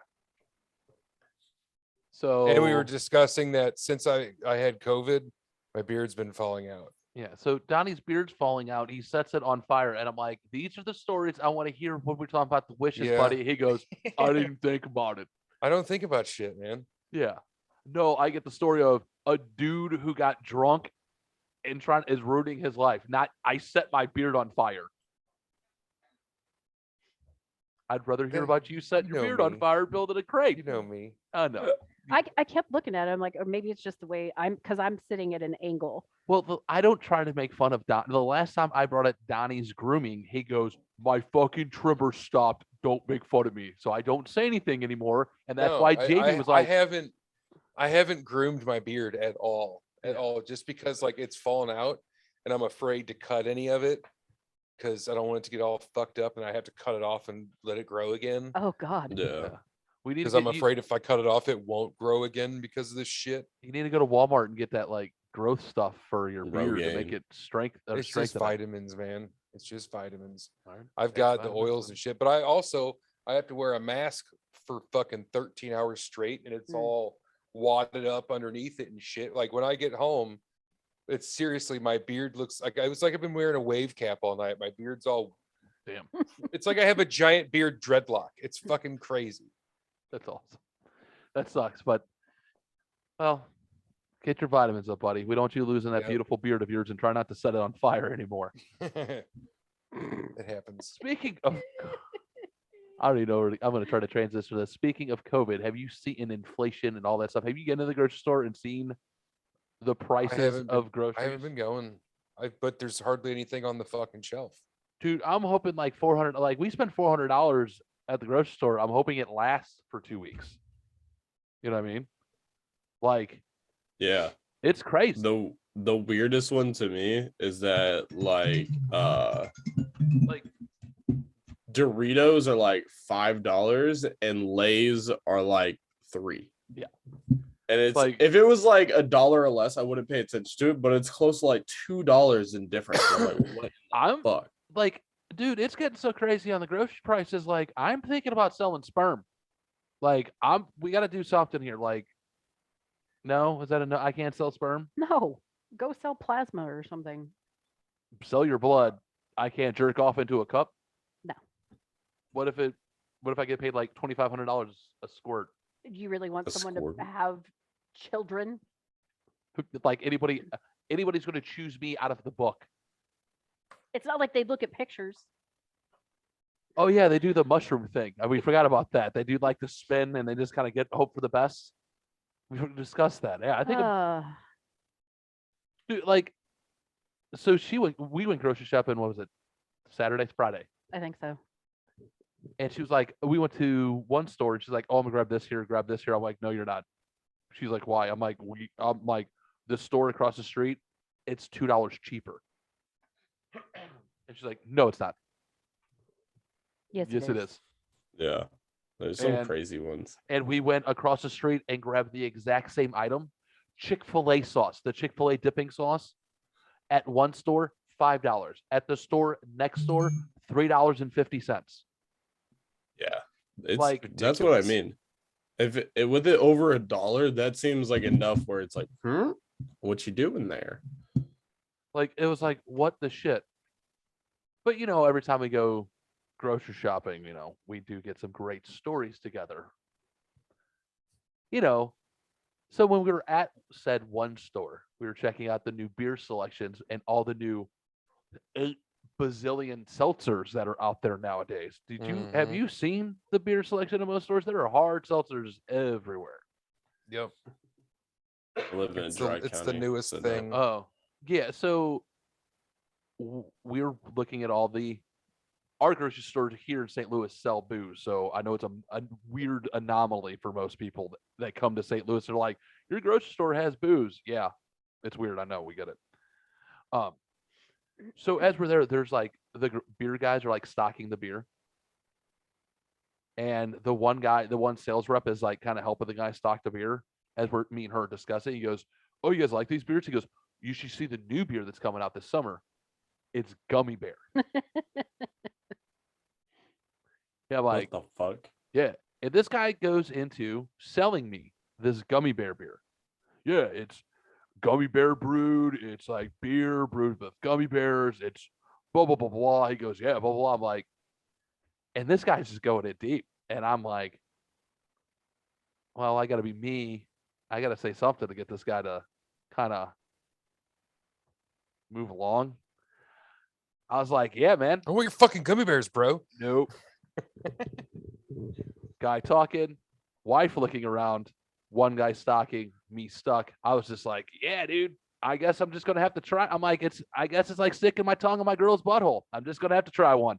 So And we were discussing that since I had COVID, my beard's been falling out. yeah, so Donnie's beard's falling out. He sets it on fire, and I'm like, "These are the stories I want to hear when we're talking about the wishes, Yeah. buddy." He goes, "I didn't even think about it." I don't think about shit, man. Yeah, no, I get the story of a dude who got drunk and is ruining his life. Not, I set my beard on fire. I'd rather hear Yeah, about you setting you your know beard on me. fire, building a crate. You know me. I know. I kept looking at it. I'm like, or maybe it's just the way because I'm sitting at an angle. Well, I don't try to make fun of Don. The last time I brought up Donnie's grooming, he goes, "My fucking trimmer stopped. Don't make fun of me." So I don't say anything anymore, and that's No, why Jamie was like, I haven't groomed my beard at all. Just because like it's fallen out and I'm afraid to cut any of it because I don't want it to get all fucked up and I have to cut it off and let it grow again. Oh God. Yeah. "We need to Because get I'm afraid if I cut it off, it won't grow again because of this shit. you need to go to Walmart and get that like growth stuff for your beard to make Rogaine. it strength. It's just strengthen it." vitamins, man. It's just vitamins. Alright, I've take got the vitamins, oils man. and shit, but I have to wear a mask for fucking 13 hours straight, and it's Mm. all wadded up underneath it and shit. Like when I get home, it's seriously my beard looks like I've been wearing a wave cap all night. My beard's all Damn, it's like I have a giant beard dreadlock. It's fucking crazy. that's awesome. That sucks, but well, get your vitamins up, buddy. We don't want you losing that Yep. beautiful beard of yours, and try not to set it on fire anymore. It happens. Speaking of, I don't even know. I'm going to try to transition to this. Speaking of COVID, have you seen inflation and all that stuff? Have you get into the grocery store and seen the prices haven't of I groceries? haven't been going. But there's hardly anything on the fucking shelf. Dude, I'm hoping like 400. Like we spent $400 at the grocery store. I'm hoping it lasts for 2 weeks. You know what I mean? Like Yeah. it's crazy. The weirdest one to me is that like Like Doritos are like $5 and Lay's are like $3. Yeah. And it's Like- if it was like $1 or less, I wouldn't pay attention to it, but it's close to like $2 in difference. I'm like, what I'm the fuck? like, dude, it's getting so crazy on the grocery prices. Like, I'm thinking about selling sperm. Like, we got to do something here. Like, no, is that a no? I can't sell sperm. No. Go sell plasma or something. Sell your blood. I can't jerk off into a cup. No. What if I get paid like $2,500 a squirt? Do you really want A someone squirt. to have children? Like anybody's going to choose me out of the book. It's not like they look at pictures. Oh yeah, they do the mushroom thing. We forgot about that. They do like the spin, and they just kind of get hope for the best. We discussed that. Yeah, I think dude, like, so we went grocery shopping. What was it? Friday. I think so. And she was like, we went to one store, and she's like, "Oh, I'm gonna grab this here, grab this here." I'm like, "No, you're not." She's like, "Why?" I'm like, the store across the street, it's $2 cheaper. And she's like, "No, it's not." Yes, Yes, it is. Yeah. There's some And- crazy ones. And we went across the street and grabbed the exact same item, Chick-fil-A sauce, the Chick-fil-A dipping sauce, at one store, $5. At the store next door, $3.50. Yeah. It's Like, that's what I ridiculous. mean. If with it over $1, that seems like enough where it's like, what you doing there? Like, it was like, what the shit? But, every time we go grocery shopping, we do get some great stories together. So when we were at said one store, we were checking out the new beer selections and all the new 8 bazillion seltzers that are out there nowadays. Have Mhm. you seen the beer selection in most stores? There are hard seltzers everywhere. Yep. I live in a It's dry the county, newest so no. thing. Oh, yeah. So we're looking at our grocery stores here in St. Louis sell booze. So I know it's a weird anomaly for most people that come to St. Louis. They're like, your grocery store has booze. Yeah, it's weird. I know. We get it. So as we're there, there's like the beer guys are like stocking the beer. And the one sales rep is like kind of helping the guy stock the beer as me and her discussing. He goes, "Oh, you guys like these beers?" He goes, "You should see the new beer that's coming out this summer. It's Gummy Bear." Yeah, like, What the fuck? yeah. And this guy goes into selling me this Gummy Bear beer. Yeah, it's Gummy Bear brewed. It's like beer brewed with gummy bears. It's blah blah blah blah. He goes, yeah, blah blah blah. I'm like, and this guy's just going it deep, and I'm like, well, I got to be me. I got to say something to get this guy to kind of move along. I was like, yeah, man. I want your fucking gummy bears, bro. Nope. Guy talking, wife looking around, one guy stocking, me stuck. I was just like, yeah, dude, I guess I'm just gonna have to try. I'm like, I guess it's like sticking my tongue in my girl's butthole. I'm just gonna have to try one.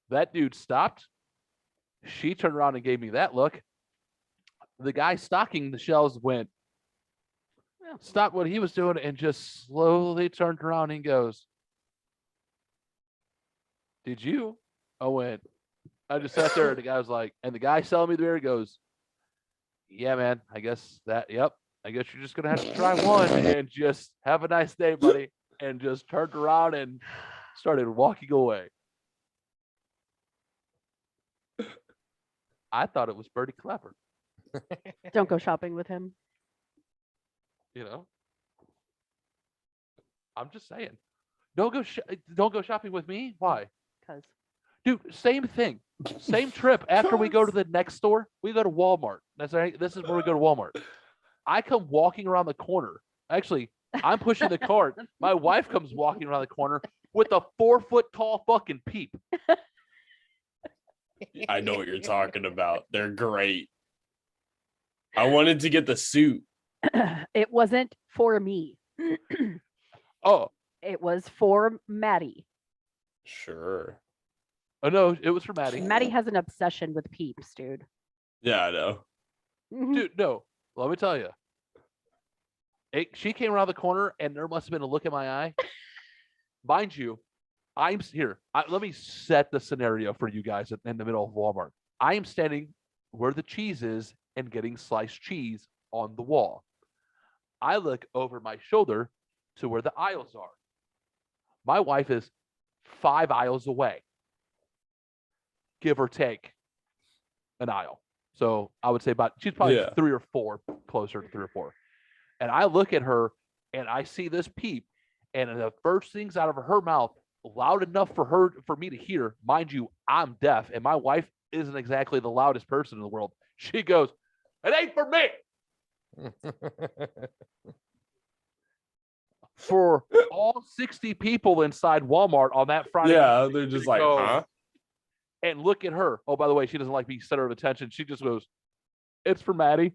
That dude stopped. She turned around and gave me that look. The guy stocking the shelves went, stopped what he was doing and just slowly turned around and goes, did you? I went, I just sat there and the guy was like, and the guy selling me the beer goes, yeah, man, I guess yep. I guess you're just going to have to try one and just have a nice day, buddy. And just turned around and started walking away. I thought it was pretty clever, Don't go shopping with him. you know? I'm just saying. Don't go shopping with me. Why? Because Dude, same thing. Same trip. After we go to the next store, we go to Walmart. That's right. This is where we go to Walmart. I come walking around the corner. Actually, I'm pushing the cart. My wife comes walking around the corner with a 4-foot tall fucking Peep. I know what you're talking about. They're great. I wanted to get the suit. it wasn't for me. Oh, It was for Maddie. Sure. oh no, it was for Maddie. Maddie has an obsession with Peeps, dude. Yeah, I know. Dude, no. Let me tell you. She came around the corner and there must have been a look in my eye. Mind you, I'm here. Let me set the scenario for you guys in the middle of Walmart. I am standing where the cheese is and getting sliced cheese on the wall. I look over my shoulder to where the aisles are. My wife is 5 aisles away, give or take an aisle. So I would say she's probably 3 or 4, closer to 3 or 4. And I look at her and I see this Peep, and the first things out of her mouth, loud enough for me to hear. Mind you, I'm deaf, and my wife isn't exactly the loudest person in the world. She goes, "It ain't for me." For all 60 people inside Walmart on that Friday. Yeah, they're just like, go, huh? And look at her. Oh, by the way, she doesn't like being center of attention. She just goes, "It's for Maddie,"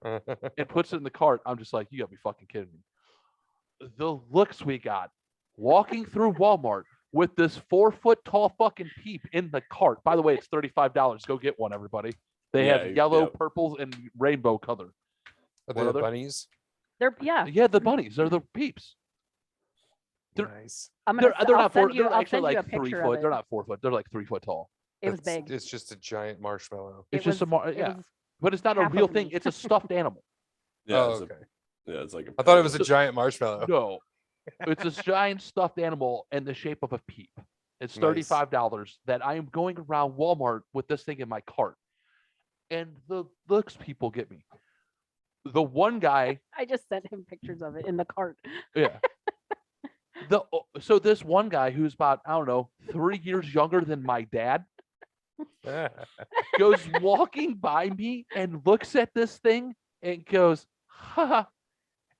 and puts it in the cart. I'm just like, you gotta be fucking kidding me. The looks we got walking through Walmart with this 4-foot tall fucking Peep in the cart. By the way, it's $35. Go get one, everybody. They have yellow, purples, and rainbow color. Are they the bunnies? They're Yeah, the bunnies. They're the Peeps. They're, Nice. they're I'll not 4. send you- They're I'll actually send you a like 3 picture of foot. it. They're not 4 foot. They're like 3 foot tall. It was big. It's just a giant marshmallow. It's It just was- it yeah, was but it's not a half real of thing. me. It's a stuffed animal. Yeah, Oh, it's okay. it's like I thought it was a So- giant marshmallow. No, it's a giant stuffed animal in the shape of a Peep. It's Nice. $35 that I am going around Walmart with this thing in my cart, and the looks people get me. The one guy, I just sent him pictures of it in the cart. yeah. So this one guy who's about, I don't know, 3 years younger than my dad goes walking by me and looks at this thing and goes, ha.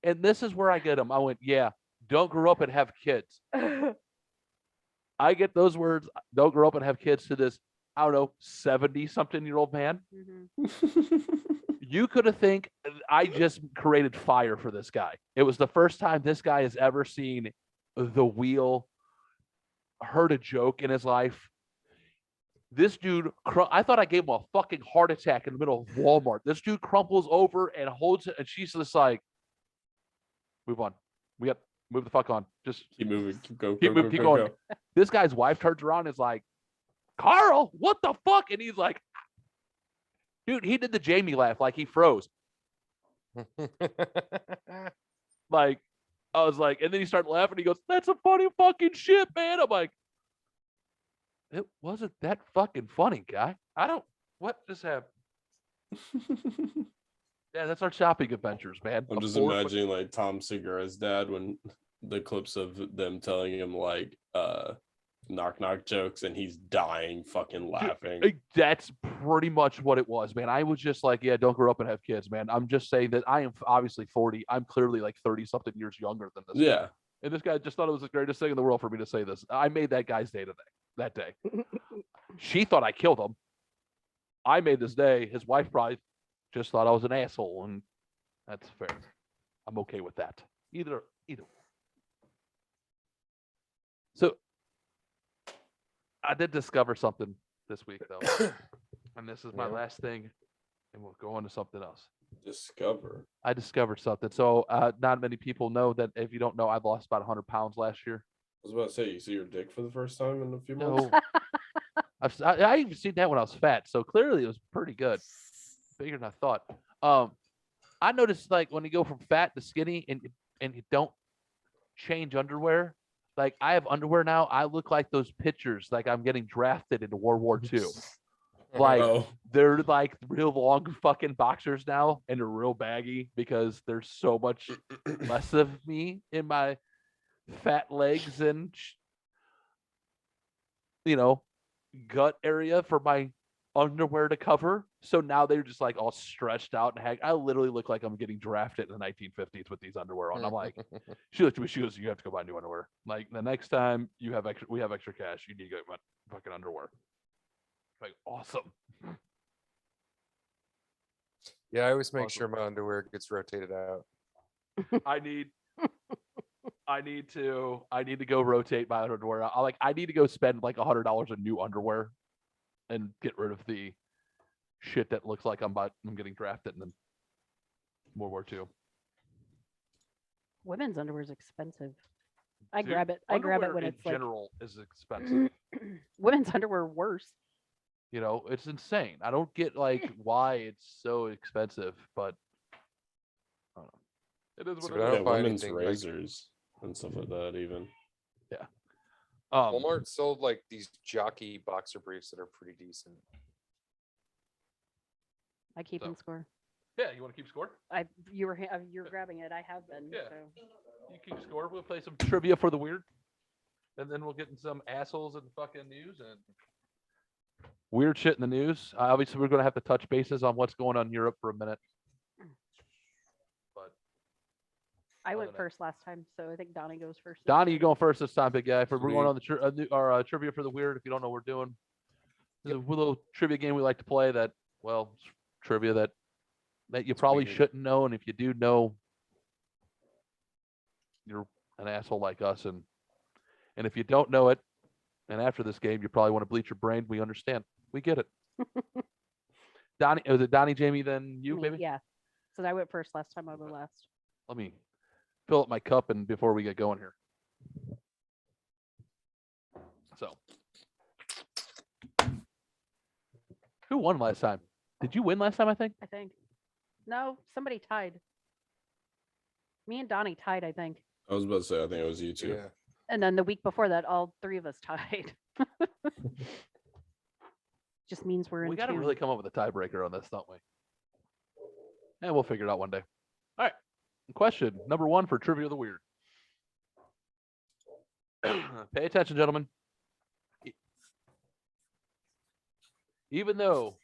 And this is where I get him. I went, yeah, don't grow up and have kids. I get those words, don't grow up and have kids, to this, I don't know, 70-something-year-old man. Mhm. You could have think I just created fire for this guy. It was the first time this guy has ever seen the wheel, heard a joke in his life. This dude, I thought I gave him a fucking heart attack in the middle of Walmart. This dude crumples over and holds it, and she's just like, move on. We got move the fuck on. Just Keep moving. Keep going. keep going. This guy's wife turns around and is like, Carl, what the fuck? And he's like, dude, he did the Jamie laugh, like he froze. Like, I was like, and then he started laughing. He goes, that's a funny fucking shit, man. I'm like, it wasn't that fucking funny, guy. What just happened? Yeah, that's our shopping adventures, man. I'm just imagining like Tom Segura's dad when the clips of them telling him like knock knock jokes and he's dying fucking laughing. That's pretty much what it was, man. I was just like, yeah, don't grow up and have kids, man. I'm just saying that I am obviously 40. I'm clearly like 30-something years younger than this Yeah. guy. And this guy just thought it was the greatest thing in the world for me to say this. I made that guy's day that day. She thought I killed him. I made this day. His wife probably just thought I was an asshole, and that's fair. I'm okay with that. Either. So I did discover something this week, though, and this is my last thing, and we'll go on to something else. Discover. I discovered something. So not many people know that. If you don't know, I've lost about 100 pounds last year. I was about to say, you see your dick for the first time in a few months? No, I even seen that when I was fat. So clearly it was pretty good. Bigger than I thought. I noticed like when you go from fat to skinny and you don't change underwear, like I have underwear now. I look like those pictures, like I'm getting drafted into World War II. Like Oh. they're like real long fucking boxers now, and they're real baggy because there's so much less of me in my fat legs and gut area for my underwear to cover. So now they're just like all stretched out and I literally look like I'm getting drafted in the 1950s with these underwear on. I'm like, she looked at me, she goes, you have to go buy new underwear. Like the next time we have extra cash, you need to go buy fucking underwear. Like awesome. Yeah, I always make Awesome. sure my underwear gets rotated out. I need to go rotate my underwear. I need to go spend like $100 on new underwear and get rid of the shit that looks like I'm getting drafted in World War II. Women's underwear is expensive. I Dude, grab it. I grab it underwear when in it's like general is expensive. women's underwear worse. It's insane. I don't get like why it's so expensive, but I don't know. It is See, what but I it don't is. buy women's anything, like- razors and stuff like that even. Walmart sold like these jockey boxer briefs that are pretty decent. I keep in score. Yeah, you want to keep score? You're grabbing it. I have been. Yeah. So. You keep score. We'll play some trivia for the weird, and then we'll get in some assholes and fucking news and weird shit in the news. Obviously, we're gonna have to touch bases on what's going on in Europe for a minute. But I Other went than- first last time, so I think Donnie goes first. this Donnie, you time. going first this time, big guy. We're going Sweet. on the trivia for the weird. If you don't know what we're doing, it's a little trivia game we like to play. Trivia that you probably Sweet. shouldn't know, and if you do know, you're an asshole like us. And if you don't know it, and after this game, you probably want to bleach your brain. We understand. We get it. Donnie, was it Donnie, Jamie, then you, Me, baby? Yeah. So I went first last time. I'll go last. Let me fill up my cup and before we get going here. So, who won last time? Did you win last time? I think. I think. No, somebody tied. Me and Donnie tied, I think. I was about to say, I think it was you two. Yeah. And then the week before that, all three of us tied. Just means we're in. We got to tune. really come up with a tiebreaker on this, don't we? And we'll figure it out one day. All right. Question number 1 for Trivia of the Weird. Pay attention, gentlemen. Even though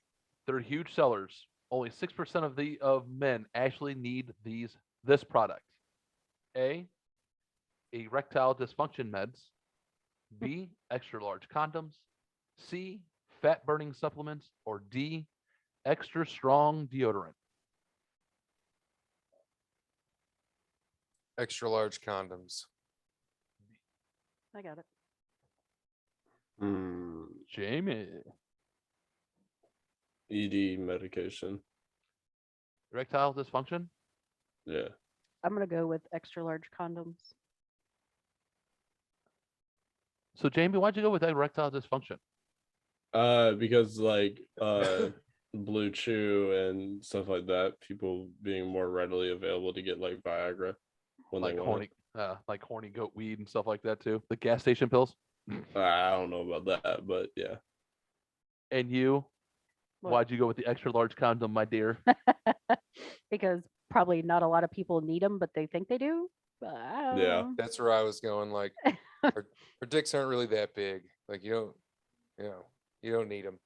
they're huge sellers, only 6% of men actually need this product. A, erectile dysfunction meds. B, extra large condoms. C, fat burning supplements, or D, extra strong deodorant? Extra large condoms. I got it. Jamie. ED medication. Erectile dysfunction? Yeah. I'm gonna go with extra large condoms. So, Jamie, why'd you go with erectile dysfunction? Because like Blue Chew and stuff like that, people being more readily available to get like Viagra when Like they want like horny goat weed and stuff like that too. The gas station pills. it. I don't know about that, but yeah. And you, What? why'd you go with the extra large condom, my dear? Because probably not a lot of people need them, but they think they do. But I don't Yeah. know. That's where I was going. Like, her dicks aren't really that big. Like, you don't need them.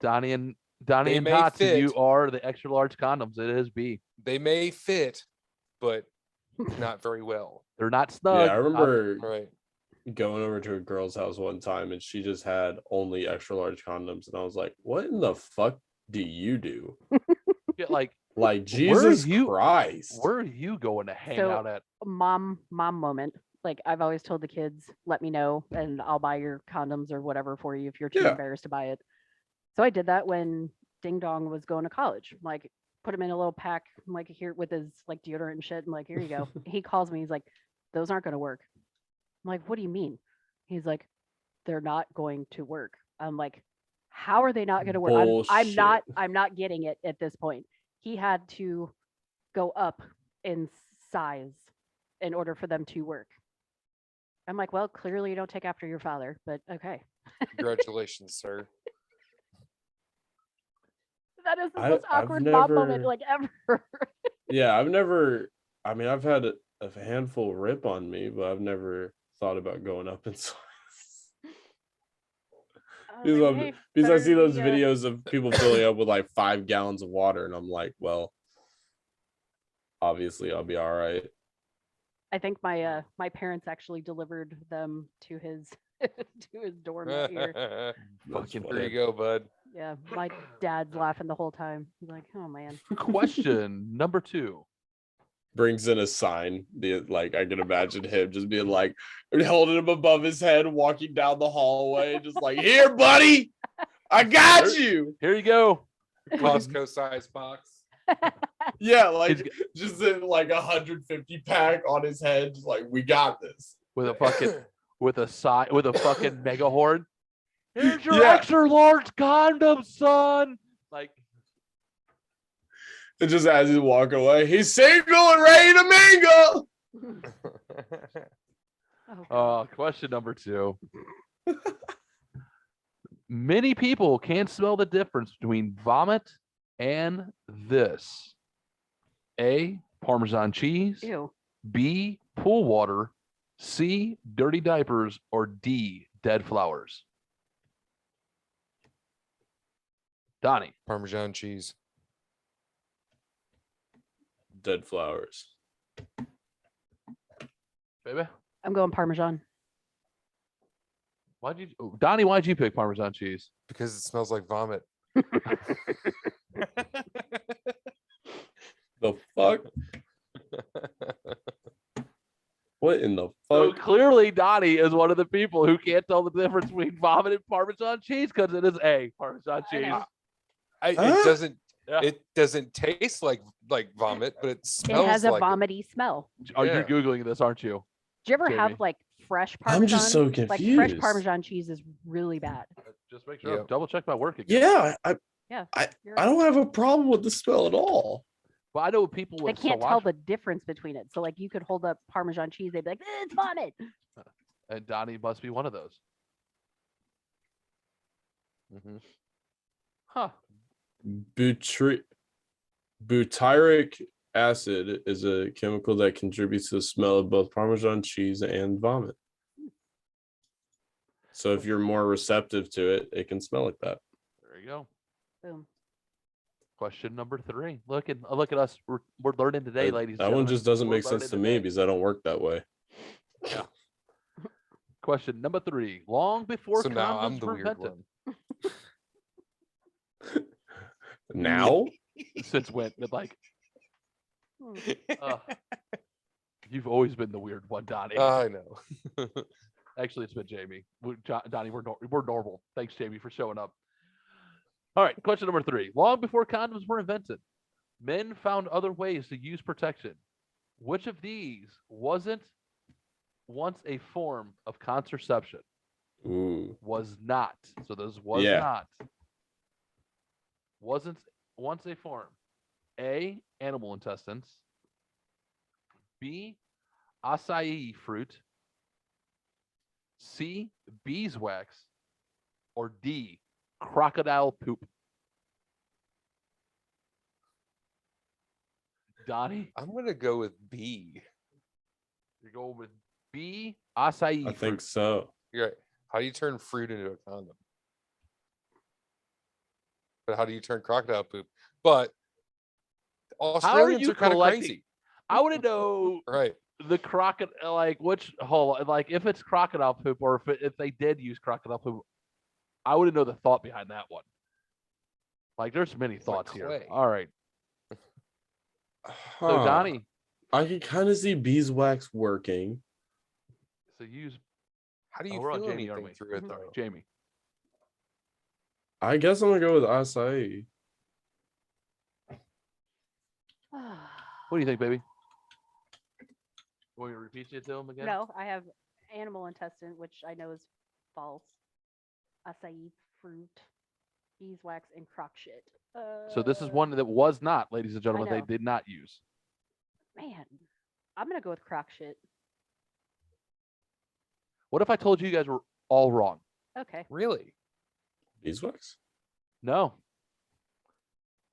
Donnie and They may Tots, and you fit. are the extra large condoms. It is B. They may fit, but not very well. They're not snug. Yeah, I remember Right. going over to a girl's house one time and she just had only extra large condoms, and I was like, what in the fuck do you do? Get like, Like, Where Jesus you- Christ. where are you going to hang So- out at? Mom moment. Like I've always told the kids, let me know and I'll buy your condoms or whatever for you if you're too Yeah. embarrassed to buy it. So I did that when Ding Dong was going to college. Like put him in a little pack, like here with his like deodorant and shit. I'm like, here you go. He calls me, he's like, those aren't gonna work. I'm like, what do you mean? He's like, they're not going to work. I'm like, how are they not gonna work? I'm not getting it at this point. He had to go up in size in order for them to work. I'm like, well, clearly you don't take after your father, but okay. Congratulations, sir. That is the I've most awkward mom moment never- like ever. Yeah, I've had a handful rip on me, but I've never thought about going up in size. I was like, "Hey, Because I see better those be, videos of people filling up with like 5 gallons of water, and I'm like, well, obviously I'll be all right. I think my my parents actually delivered them to his to his dorm that year. That's Fucking There funny. you go, bud. Yeah, my dad's laughing the whole time. He's like, oh man. Question number 2. Brings in a sign. Like I can imagine him just being like holding him above his head, walking down the hallway, just like, here, buddy, I got you. Here you go. Costco size box. Yeah, like He's just in like 150 pack on his head, just like, we got this. with a fucking with a fucking mega horn. Here's your Yeah. extra large condom, son. Like, And just as he's walking away, he's single and ready to mingle. Oh, God. question number 2. Many people can't smell the difference between vomit and this. A, Parmesan cheese. Ew. B, pool water. C, dirty diapers. Or D, dead flowers. Donnie. Parmesan cheese. Dead flowers. Baby. I'm going Parmesan. Donnie, why'd you pick Parmesan cheese? Because it smells like vomit. The fuck? What in the So fuck? clearly Donnie is one of the people who can't tell the difference between vomit and Parmesan cheese because it is A, Parmesan I cheese. know. Huh? It doesn't. Yeah. It doesn't taste like vomit, but it It smells has a like it. vomity smell. Oh, Yeah. you're Googling this, aren't you? Do you ever Jamie. have like fresh Parmesan? I'm just so Like fresh confused. Parmesan cheese is really bad. Just make sure. Yep. Double check my work again. Yeah, You're I right. don't have a problem with the smell at all. But I know people They with can't tell cilantro- the difference between it. So like you could hold up Parmesan cheese, they'd be like, it's vomit. and Donnie must be one of those. Mhm. Huh. Butyric acid is a chemical that contributes to the smell of both Parmesan cheese and vomit. So if you're more receptive to it, it can smell like that. There you go. Boom. Question number 3. Look at us. We're learning today, ladies. and That one gentlemen. just doesn't We're make sense learning to me today. because I don't work that way. Question number 3. Long before So now condoms I'm the were weird invented. one. Now? Since when? But like, Hmm. you've always been the weird one, Donnie. I know. Actually, it's been Jamie. Donnie, we're normal. Thanks, Jamie, for showing up. All right, question number 3. Long before condoms were invented, men found other ways to use protection. Which of these wasn't once a form of contraception? Ooh. Was not. So those was Yeah. not. Wasn't once a form. A, animal intestines. B, acai fruit. C, beeswax. Or D, crocodile poop. Donnie, I'm gonna go with B. you're going with B, acai I fruit. think so. You're right. How do you turn fruit into a condom? But how do you turn crocodile poop? But Australians you are kind of collecting- crazy. I want to know Right. the crocodile, like which whole, like if it's crocodile poop or if they did use crocodile poop. I want to know the thought behind that one. Like, there's many thoughts here. clay. All right, so Huh. Donnie, I can kind of see beeswax working. so use. How do you We're on feel Jamie, aren't we? anything through it Sorry, though? Jamie. I guess I'm gonna go with acai. What do you think, baby? Want me to repeat it to him again? No, I have animal intestine, which I know is false. Acai fruit, beeswax, and crock shit. So this is one that was not, ladies and gentlemen. They know. did not use. Man, I'm gonna go with crock shit. What if I told you guys were all wrong? Okay. Really? Beeswax? No.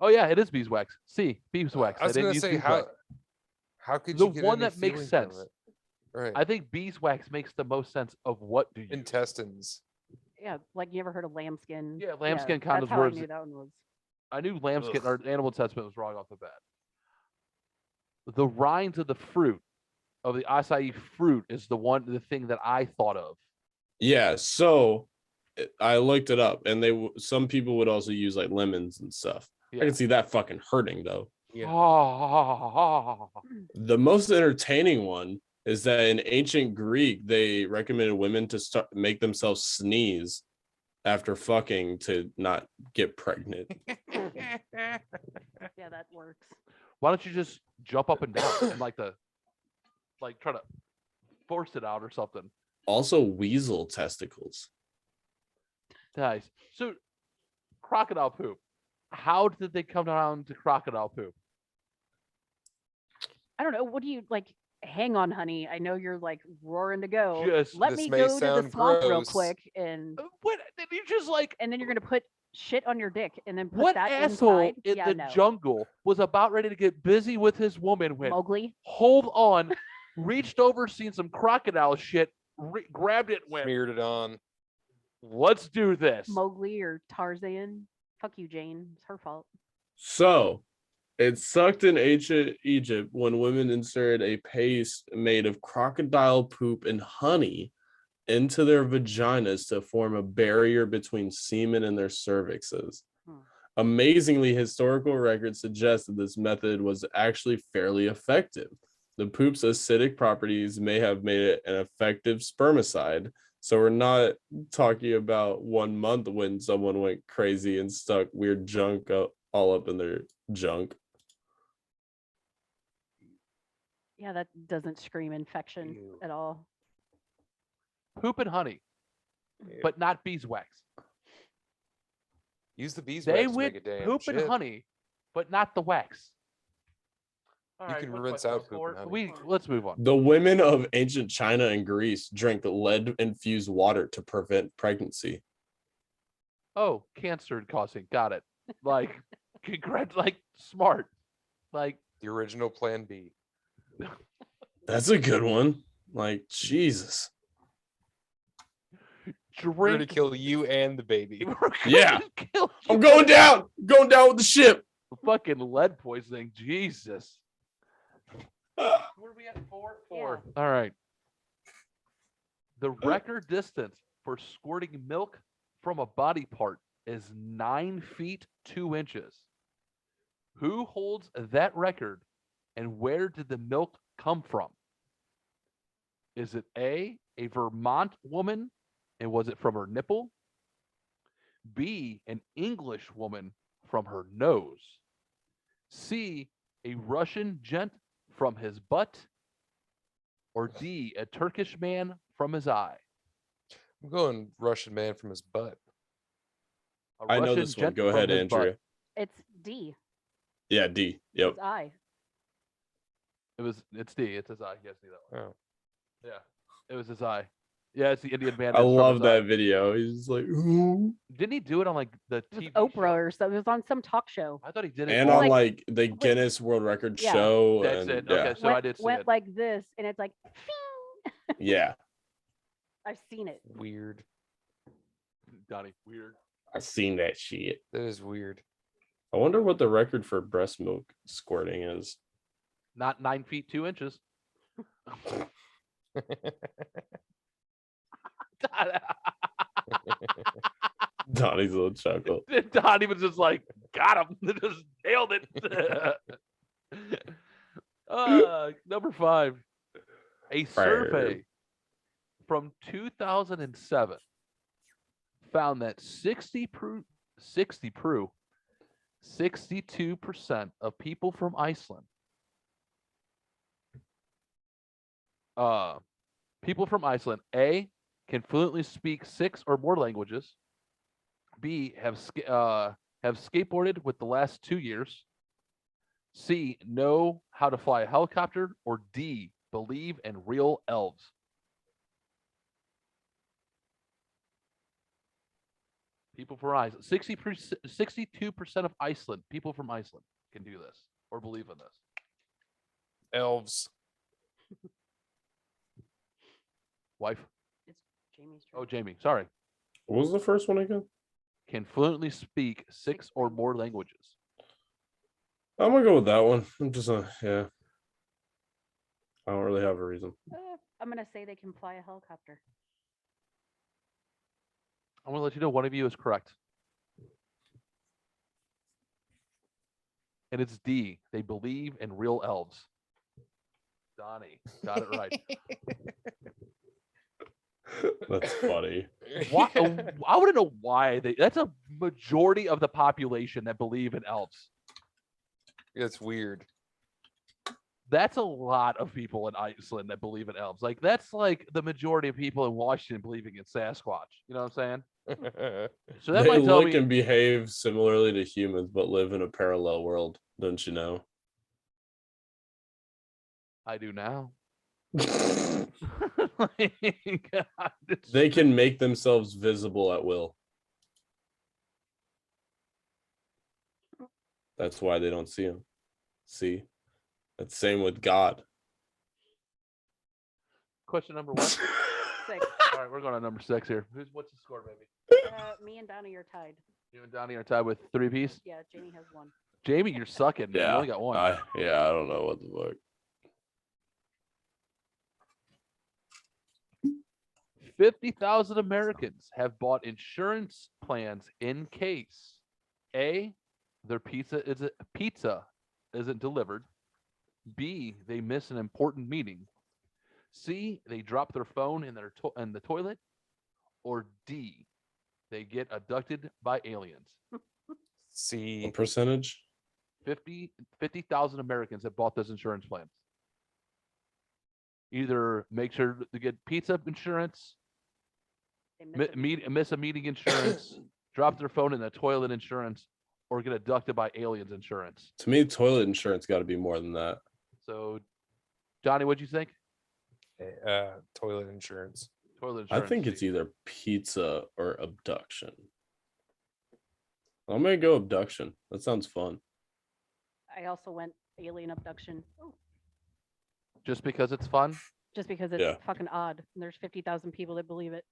Oh yeah, it is beeswax. See, beeswax. I was They didn't gonna use say beeswax. how could The you get one any that makes feeling from sense. it? Right. I think beeswax makes the most sense of what do you use. Intestines. Yeah, like you ever heard of lambskin? Yeah, lambskin That's condoms how were I ex- knew that one was. I knew lambskin Ugh. or animal intestine was wrong off the bat. The rinds of the fruit, of the acai fruit, is the thing that I thought of. Yeah. So I looked it up, and some people would also use like lemons and stuff. I Yeah. can see that fucking hurting though. Yeah. The most entertaining one is that in ancient Greek, they recommended women to make themselves sneeze after fucking to not get pregnant. Yeah, that works. Why don't you just jump up and down and try to force it out or something? Also, weasel testicles. Nice. So, crocodile poop. How did they come down to crocodile poop? I don't know. What do you like? Hang on, honey. I know you're like roaring to go. Just- Let This me may go to the sound swamp real gross. quick, and What? Did you just like? then you're gonna put shit on your dick, and then put What that asshole inside. in Yeah, the no. jungle was about ready to get busy with his woman when Mowgli. hold on, reached over, seen some crocodile shit, grabbed it, went, Smeared it on. let's do this. Mowgli or Tarzan. Fuck you, Jane. It's her fault. So, it sucked in ancient Egypt when women inserted a paste made of crocodile poop and honey into their vaginas to form a barrier between semen and their cervixes. Amazingly, historical records suggest that this method was actually fairly effective. The poop's acidic properties may have made it an effective spermicide. So we're not talking about 1 month when someone went crazy and stuck weird junk all up in their junk. Yeah, that doesn't scream infection Ew. at all. Poop and honey, but not beeswax. Use the beeswax They to make went a damn poop shit. and honey, but not the wax. All You can what rinse question out number poop four? and honey. Let's move on. The women of ancient China and Greece drank lead-infused water to prevent pregnancy. Oh, cancer causing. Got it. Like, congrats. Like, smart. Like, The original Plan B. That's a good one. Like, Jesus. We're gonna drink. kill you and the baby. We're gonna Yeah. kill I'm you. going down. Going down with the ship. Fucking lead poisoning. Jesus. Where are we at? Four? Yeah. All right. The record distance for squirting milk from a body part is 9 feet 2 inches. Who holds that record, and where did the milk come from? Is it A, Vermont woman, and was it from her nipple? B, an English woman from her nose? C, a Russian gent from his butt? Or D, a Turkish man from his eye? I'm going Russian man from his butt. A I know Russian this one. gent Go from ahead, his butt. Andrea. It's D. Yeah, D. Yep. It's I. It's D. It's his eye. Yes, D that one. Oh. Yeah, it was his eye. Yeah, it's the Indian man. I that's from love his that eye. video. He's like, ooh. Didn't he do it on like the It was TV Oprah show? or something. It was on some talk show. I thought he did it. And on on like- like the Guinness World Record Yeah. show. That's and it. Yeah. Okay, so I did see went it. like this, and it's like, "Fing." Yeah. I've seen it. Weird. Donnie, weird. I seen that shit. That is weird. I wonder what the record for breast milk squirting is. Not 9 feet 2 inches. Donnie's little chuckle. Donnie was just like, got him. Just nailed it. Number 5. A survey from 2007 found that 62% of people from Iceland A, can fluently speak 6 or more languages. B, have skateboarded with the last 2 years. C, know how to fly a helicopter. Or D, believe in real elves. People from Iceland. 62% of Iceland, people from Iceland can do this or believe in this. Elves. Wife? It's Jamie's Oh, turn. Jamie. Sorry. What was the first one again? Can fluently speak 6 or more languages. I'm gonna go with that one. I'm just yeah. I don't really have a reason. I'm gonna say they can fly a helicopter. I'm going to let you know one of you is correct. And it's D. They believe in real elves. Donnie got it right. That's funny. Why, I want to know why that's a majority of the population that believe in elves. It's weird. That's a lot of people in Iceland that believe in elves. Like that's like the majority of people in Washington believing in Sasquatch. You know what I'm saying? So that They might tell look me. and behave similarly to humans, but live in a parallel world. Don't you know? I do now. They can make themselves visible at will. That's why they don't see him. See? That's same with God. Question number 1. 6. All right, we're going on number 6 here. What's the score, baby? Me and Donnie are tied. You and Donnie are tied with 3 apiece. Yeah, Jamie has 1. Jamie, you're sucking. Man. You Yeah. only got 1. I don't know what the fuck. 50,000 Americans have bought insurance plans in case A, their pizza isn't delivered. B, they miss an important meeting. C, they drop their phone in the toilet. Or D, they get abducted by aliens. See, What percentage? 50,000 Americans have bought this insurance plan. Either make sure to get pizza insurance, They miss miss a meeting insurance, drop their phone in the toilet insurance, or get abducted by aliens insurance. To me, toilet insurance got to be more than that. So, Johnny, what'd you think? toilet insurance. Toilet I insurance. think it's Steve. either pizza or abduction. I'm gonna go abduction. That sounds fun. I also went alien abduction. Oh, Just because it's fun. just because it's Yeah. fucking odd. And there's 50,000 people that believe it.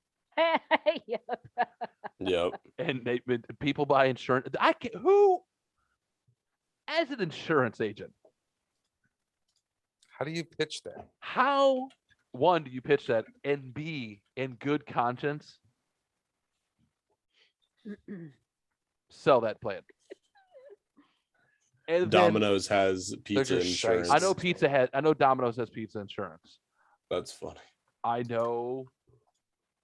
Yep. Yep. And people buy insurance. Who, as an insurance agent, How do you pitch that? how, one, do you pitch that? And B, in good conscience, sell that plan. And then Domino's has pizza just insurance. shite. I know Domino's has pizza insurance. That's funny. I know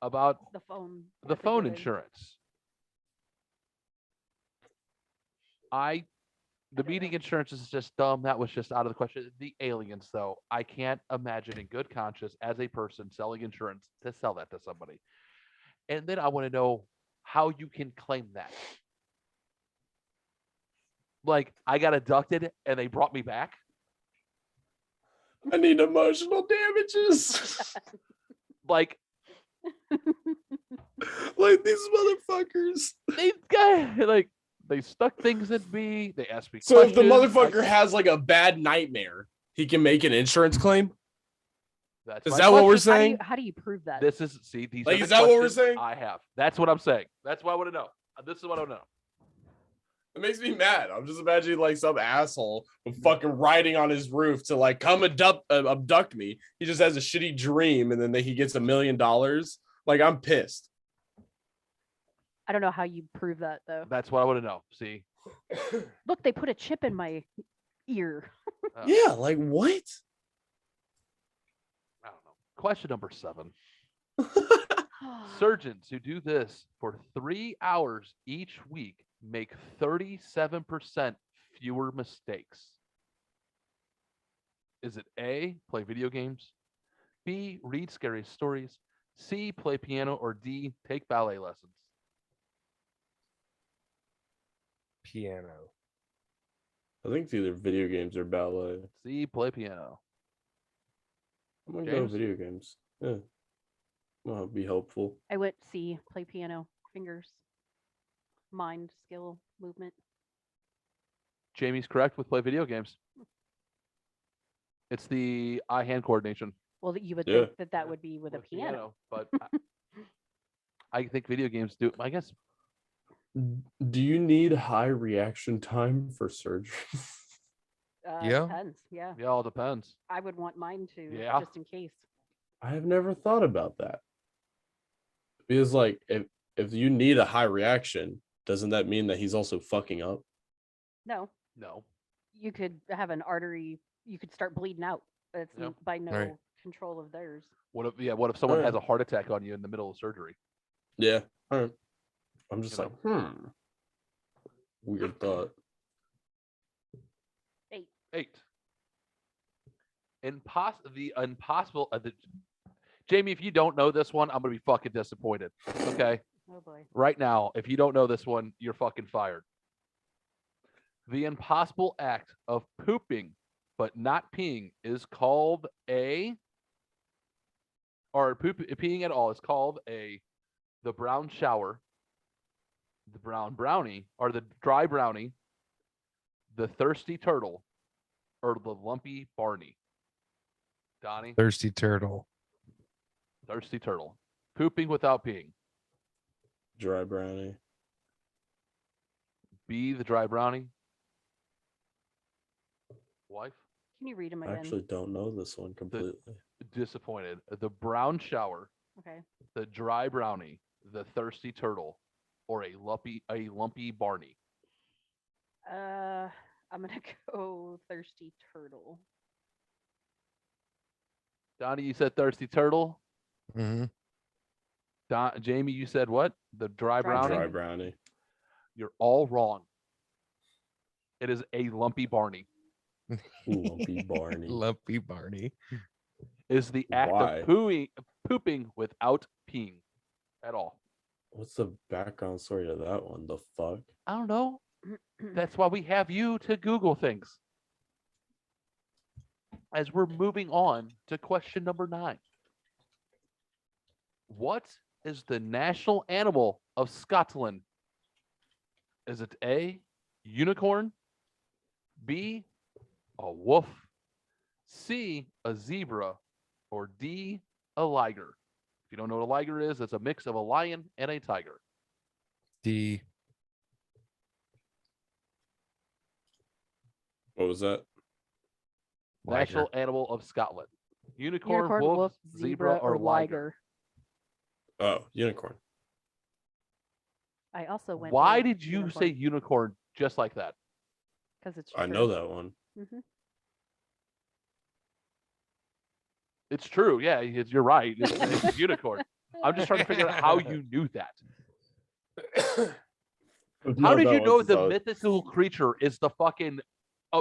about The phone. the at phone gig. insurance. The don't meeting know. insurance is just dumb. That was just out of the question. The aliens, though, I can't imagine in good conscience as a person selling insurance to sell that to somebody. And then I want to know how you can claim that. Like, I got abducted and they brought me back. I need emotional damages. Like, Like these motherfuckers. these guys, like, they stuck things in me. They asked me So if the questions. motherfucker has like a bad nightmare, he can make an insurance claim. That's Is my that what we're question. saying? How do you prove that? This is, see, these Like, are the is that what we're questions saying? I have. That's what I'm saying. That's what I want to know. This is what I want to know. It makes me mad. I'm just imagining like some asshole fucking riding on his roof to like come abduct me. He just has a shitty dream and then he gets $1 million. Like, I'm pissed. I don't know how you prove that though. That's what I want to know. See? Look, they put a chip in my ear. Yeah, like what? I don't know. Question number 7. Surgeons who do this for 3 hours each week make 37% fewer mistakes. Is it A, play video games, B, read scary stories, C, play piano, or D, take ballet lessons? Piano. I think it's either video games or ballet. C, play piano. I'm gonna James? go video games. Yeah. Well, it'd be helpful. I went C, play piano, fingers, mind, skill, movement. Jamie's correct with play video games. It's the eye-hand coordination. Well, that you would Yeah. think that would be with a piano. But I think video games do. I guess Do you need high reaction time for surgery? Yeah. Depends. Yeah. it all depends. I would want mine to, Yeah. just in case. I have never thought about that. Because like if you need a high reaction, doesn't that mean that he's also fucking up? No, No. you could have an artery. You could start bleeding out. It's Yeah. by no Right. control of theirs. What if someone has Alright. a heart attack on you in the middle of surgery? Yeah. All right. I'm just You like, Weird thought. 8. The impossible. Jamie, if you don't know this one, I'm gonna be fucking disappointed. Okay, Oh boy. right now, if you don't know this one, you're fucking fired. The impossible act of pooping but not peeing is called peeing at all is called the brown shower, the brown brownie, or the dry brownie, the thirsty turtle, or the lumpy Barney. Donnie, Thirsty turtle. thirsty turtle. Pooping without peeing. Dry brownie. B, the dry brownie. Wife, Can you read them I again? actually don't know this one completely. disappointed. The brown shower, Okay. the dry brownie, the thirsty turtle, or a lumpy Barney. I'm gonna go thirsty turtle. Donnie, you said thirsty turtle. Mm-hmm. Jamie, you said what? The dry Dry brownie. Dry brownie. You're all wrong. It is a lumpy Barney. Lumpy Barney. Lumpy Barney. Is the act Why? of pooping without peeing at all. What's the background story to that one? The fuck? I don't know. That's why we have you to Google things. As we're moving on to question number 9. What is the national animal of Scotland? Is it A, unicorn, B, a wolf, C, a zebra, or D, a liger? If you don't know what a liger is, it's a mix of a lion and a tiger. D. What was that? National animal of Scotland. Unicorn, Unicorn, wolf, zebra, or liger. Oh, unicorn. I also went. Why did you say unicorn just like that? Because it's. I know that one. Mm-hmm. It's true. Yeah, you're right. It's a unicorn. I'm just trying to figure out how you knew that. How did you know the mythical creature is the fucking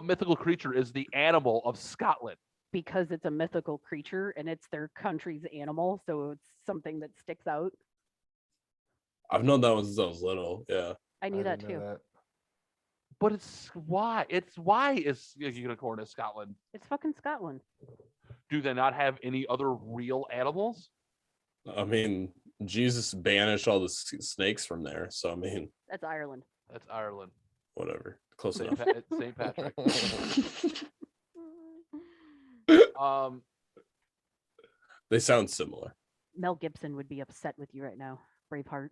mythical creature is the animal of Scotland? Because it's a mythical creature and it's their country's animal, so it's something that sticks out. I've known that one since I was little. Yeah. I knew that didn't know too. that. But it's why is a unicorn in Scotland? It's fucking Scotland. Do they not have any other real animals? I mean, Jesus banished all the snakes from there. So, I mean, That's Ireland. That's Ireland. whatever. Close St. enough. St. Patrick. They sound similar. Mel Gibson would be upset with you right now. Braveheart.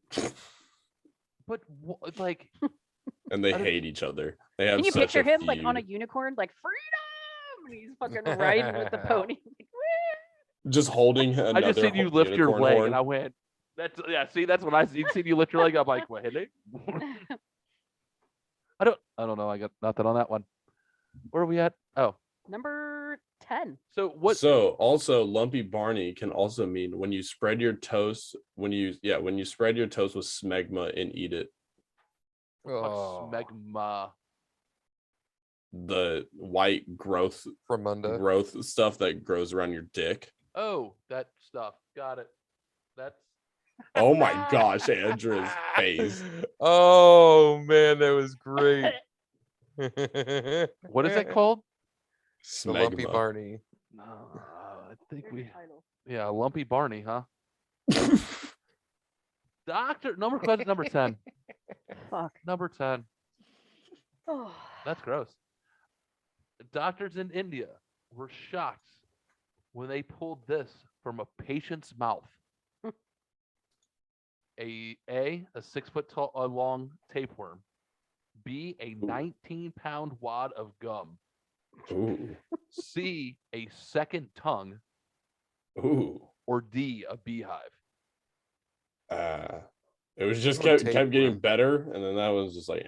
But like, And they hate each other. They have Can you such picture a him like on a feud. unicorn, like freedom? And he's fucking riding with the pony. Like, "Woo!" Just holding another I just seen you lift your unicorn leg, horn. and I went. That's See, that's when I seen you lift your leg. I'm like, what? I don't know. I got nothing on that one. Where are we at? Oh, Number 10. so what? So also Lumpy Barney can also mean when you spread your toast, when you spread your toast with smegma and eat it. Oh, Smegma. The white growth Ramunda. stuff that grows around your dick. Oh, that stuff. Got it. That's Oh my gosh, Andrew's face. Oh man, that was great. what is that called? The Lumpy Smegma. Barney. I think Here's we. your title. Yeah, Lumpy Barney, huh? Question number 10. Fuck. Number 10. Oh. That's gross. Doctors in India were shocked when they pulled this from a patient's mouth. A 6-foot tall, long tapeworm. B, a 19-pound wad of gum. Ooh. C, a second tongue. Ooh. Or D, a beehive. It was just Or kept getting tapeworm. better, and then that was just like,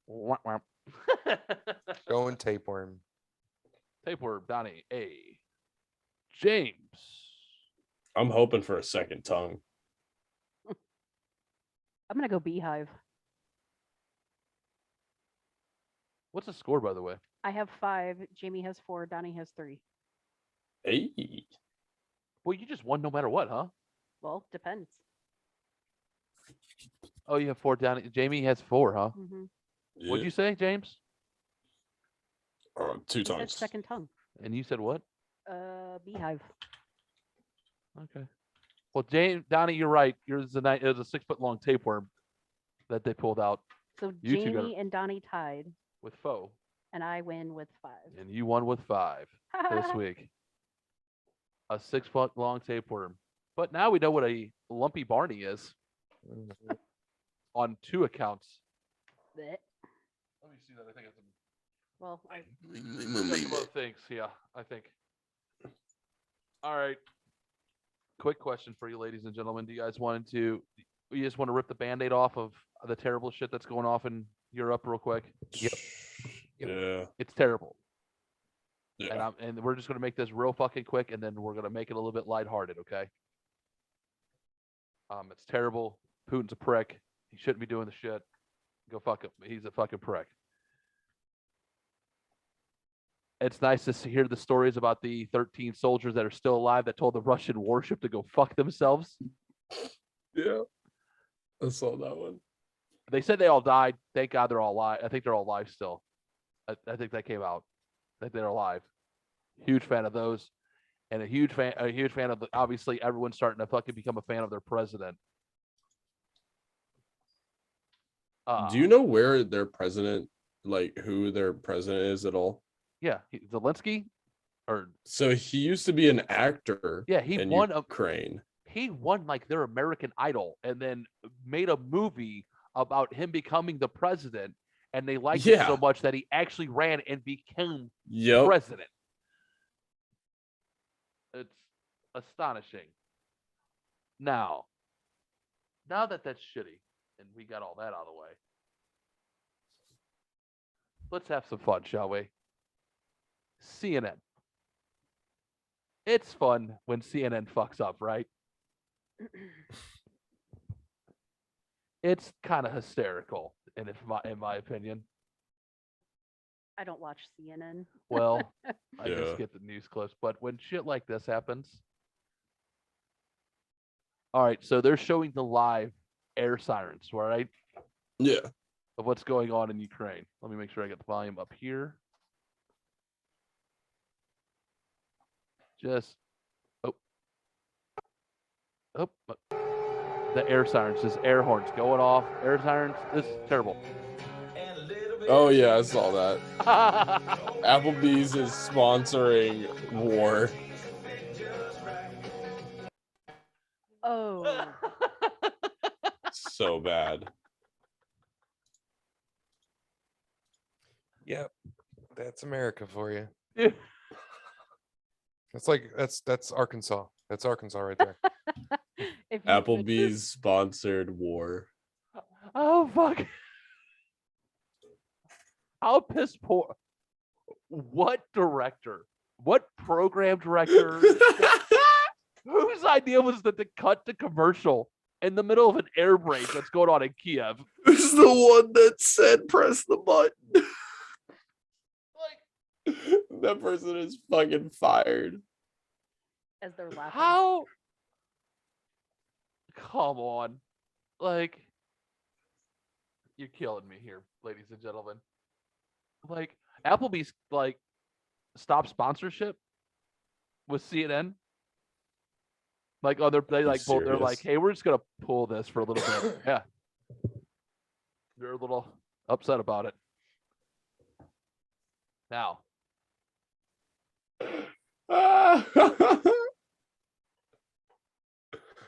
Wah, wah. Going tapeworm. Tapeworm, Donnie. A. James. I'm hoping for a second tongue. I'm gonna go beehive. What's the score, by the way? I have 5. Jamie has 4. Donnie has 3. Hey. Well, you just won no matter what, huh? Well, depends. Oh, you have 4 down. Jamie has 4, huh? Mm-hmm. What'd you say, James? 2 He said tongues. second tongue. And you said what? Beehive. Okay. Well, Donnie, you're right. It was a 6-foot long tapeworm that they pulled out So You two got Jamie and Donnie tied, with foe, and I win with 5. and you won with 5 this week. A 6-foot long tapeworm. But now we know what a lumpy Barney is on 2 accounts. Blech. Let me see that. I think it's Well, some other things. Yeah, I think. All right. Quick question for you, ladies and gentlemen. Do you guys you just want to rip the Band-Aid off of the terrible shit that's going off in Europe real quick? Yep. Yeah. It's terrible. Yeah. And we're just going to make this real fucking quick, and then we're going to make it a little bit lighthearted, okay? It's terrible. Putin's a prick. He shouldn't be doing the shit. Go fuck him. He's a fucking prick. It's nice to hear the stories about the 13 soldiers that are still alive that told the Russian warship to go fuck themselves. Yeah. I saw that one. They said they all died. Thank God they're all alive. I think they're all alive still. I think that came out. I think they're alive. Huge fan of those. And a huge fan of obviously everyone's starting to fucking become a fan of their president. Do you know where their president, like who their president is at all? Yeah, Zelensky, So he used to be an actor. Yeah, he in won Ukraine. He won like their American Idol, and then made a movie about him becoming the president, and they liked it so much that he actually ran and became president. It's astonishing. Now that that's shitty, And we got all that out of the way. Let's have some fun, shall we? CNN. It's fun when CNN fucks up, right? It's kind of hysterical, in my opinion. I don't watch CNN. Well, I Yeah. just get the news clips, but when shit like this happens, all right. So they're showing the live air sirens, all right, Yeah. of what's going on in Ukraine. Let me make sure I get the volume up here. Just the air sirens, just air horns going off, air sirens. This is terrible. Oh yeah, I saw that. Applebee's is sponsoring war. Oh, So bad. Yep, that's America for you. Yeah. That's like that's Arkansas. That's Arkansas right there. if you could- Applebee's sponsored war. Oh fuck! How piss poor! What director? What program director? Whose idea was that to cut the commercial in the middle of an air raid that's going on in Kiev? Who's the one that said press the button? Like, That person is fucking fired. as they're laughing. how? Come on, like, you're killing me here, ladies and gentlemen. Like, Applebee's like stop sponsorship with CNN. Like, oh, they're like they're like, serious? hey, we're just gonna pull this for a little bit. Yeah, they're a little upset about it. Now,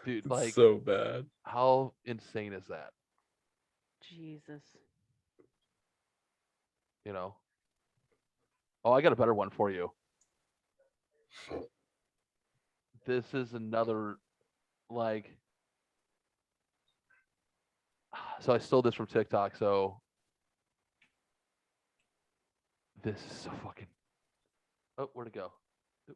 dude, like, so bad. how insane is that? Jesus. You know? Oh, I got a better one for you. This is another, like, so I stole this from TikTok. So this is so fucking. Oh, where'd it go? Did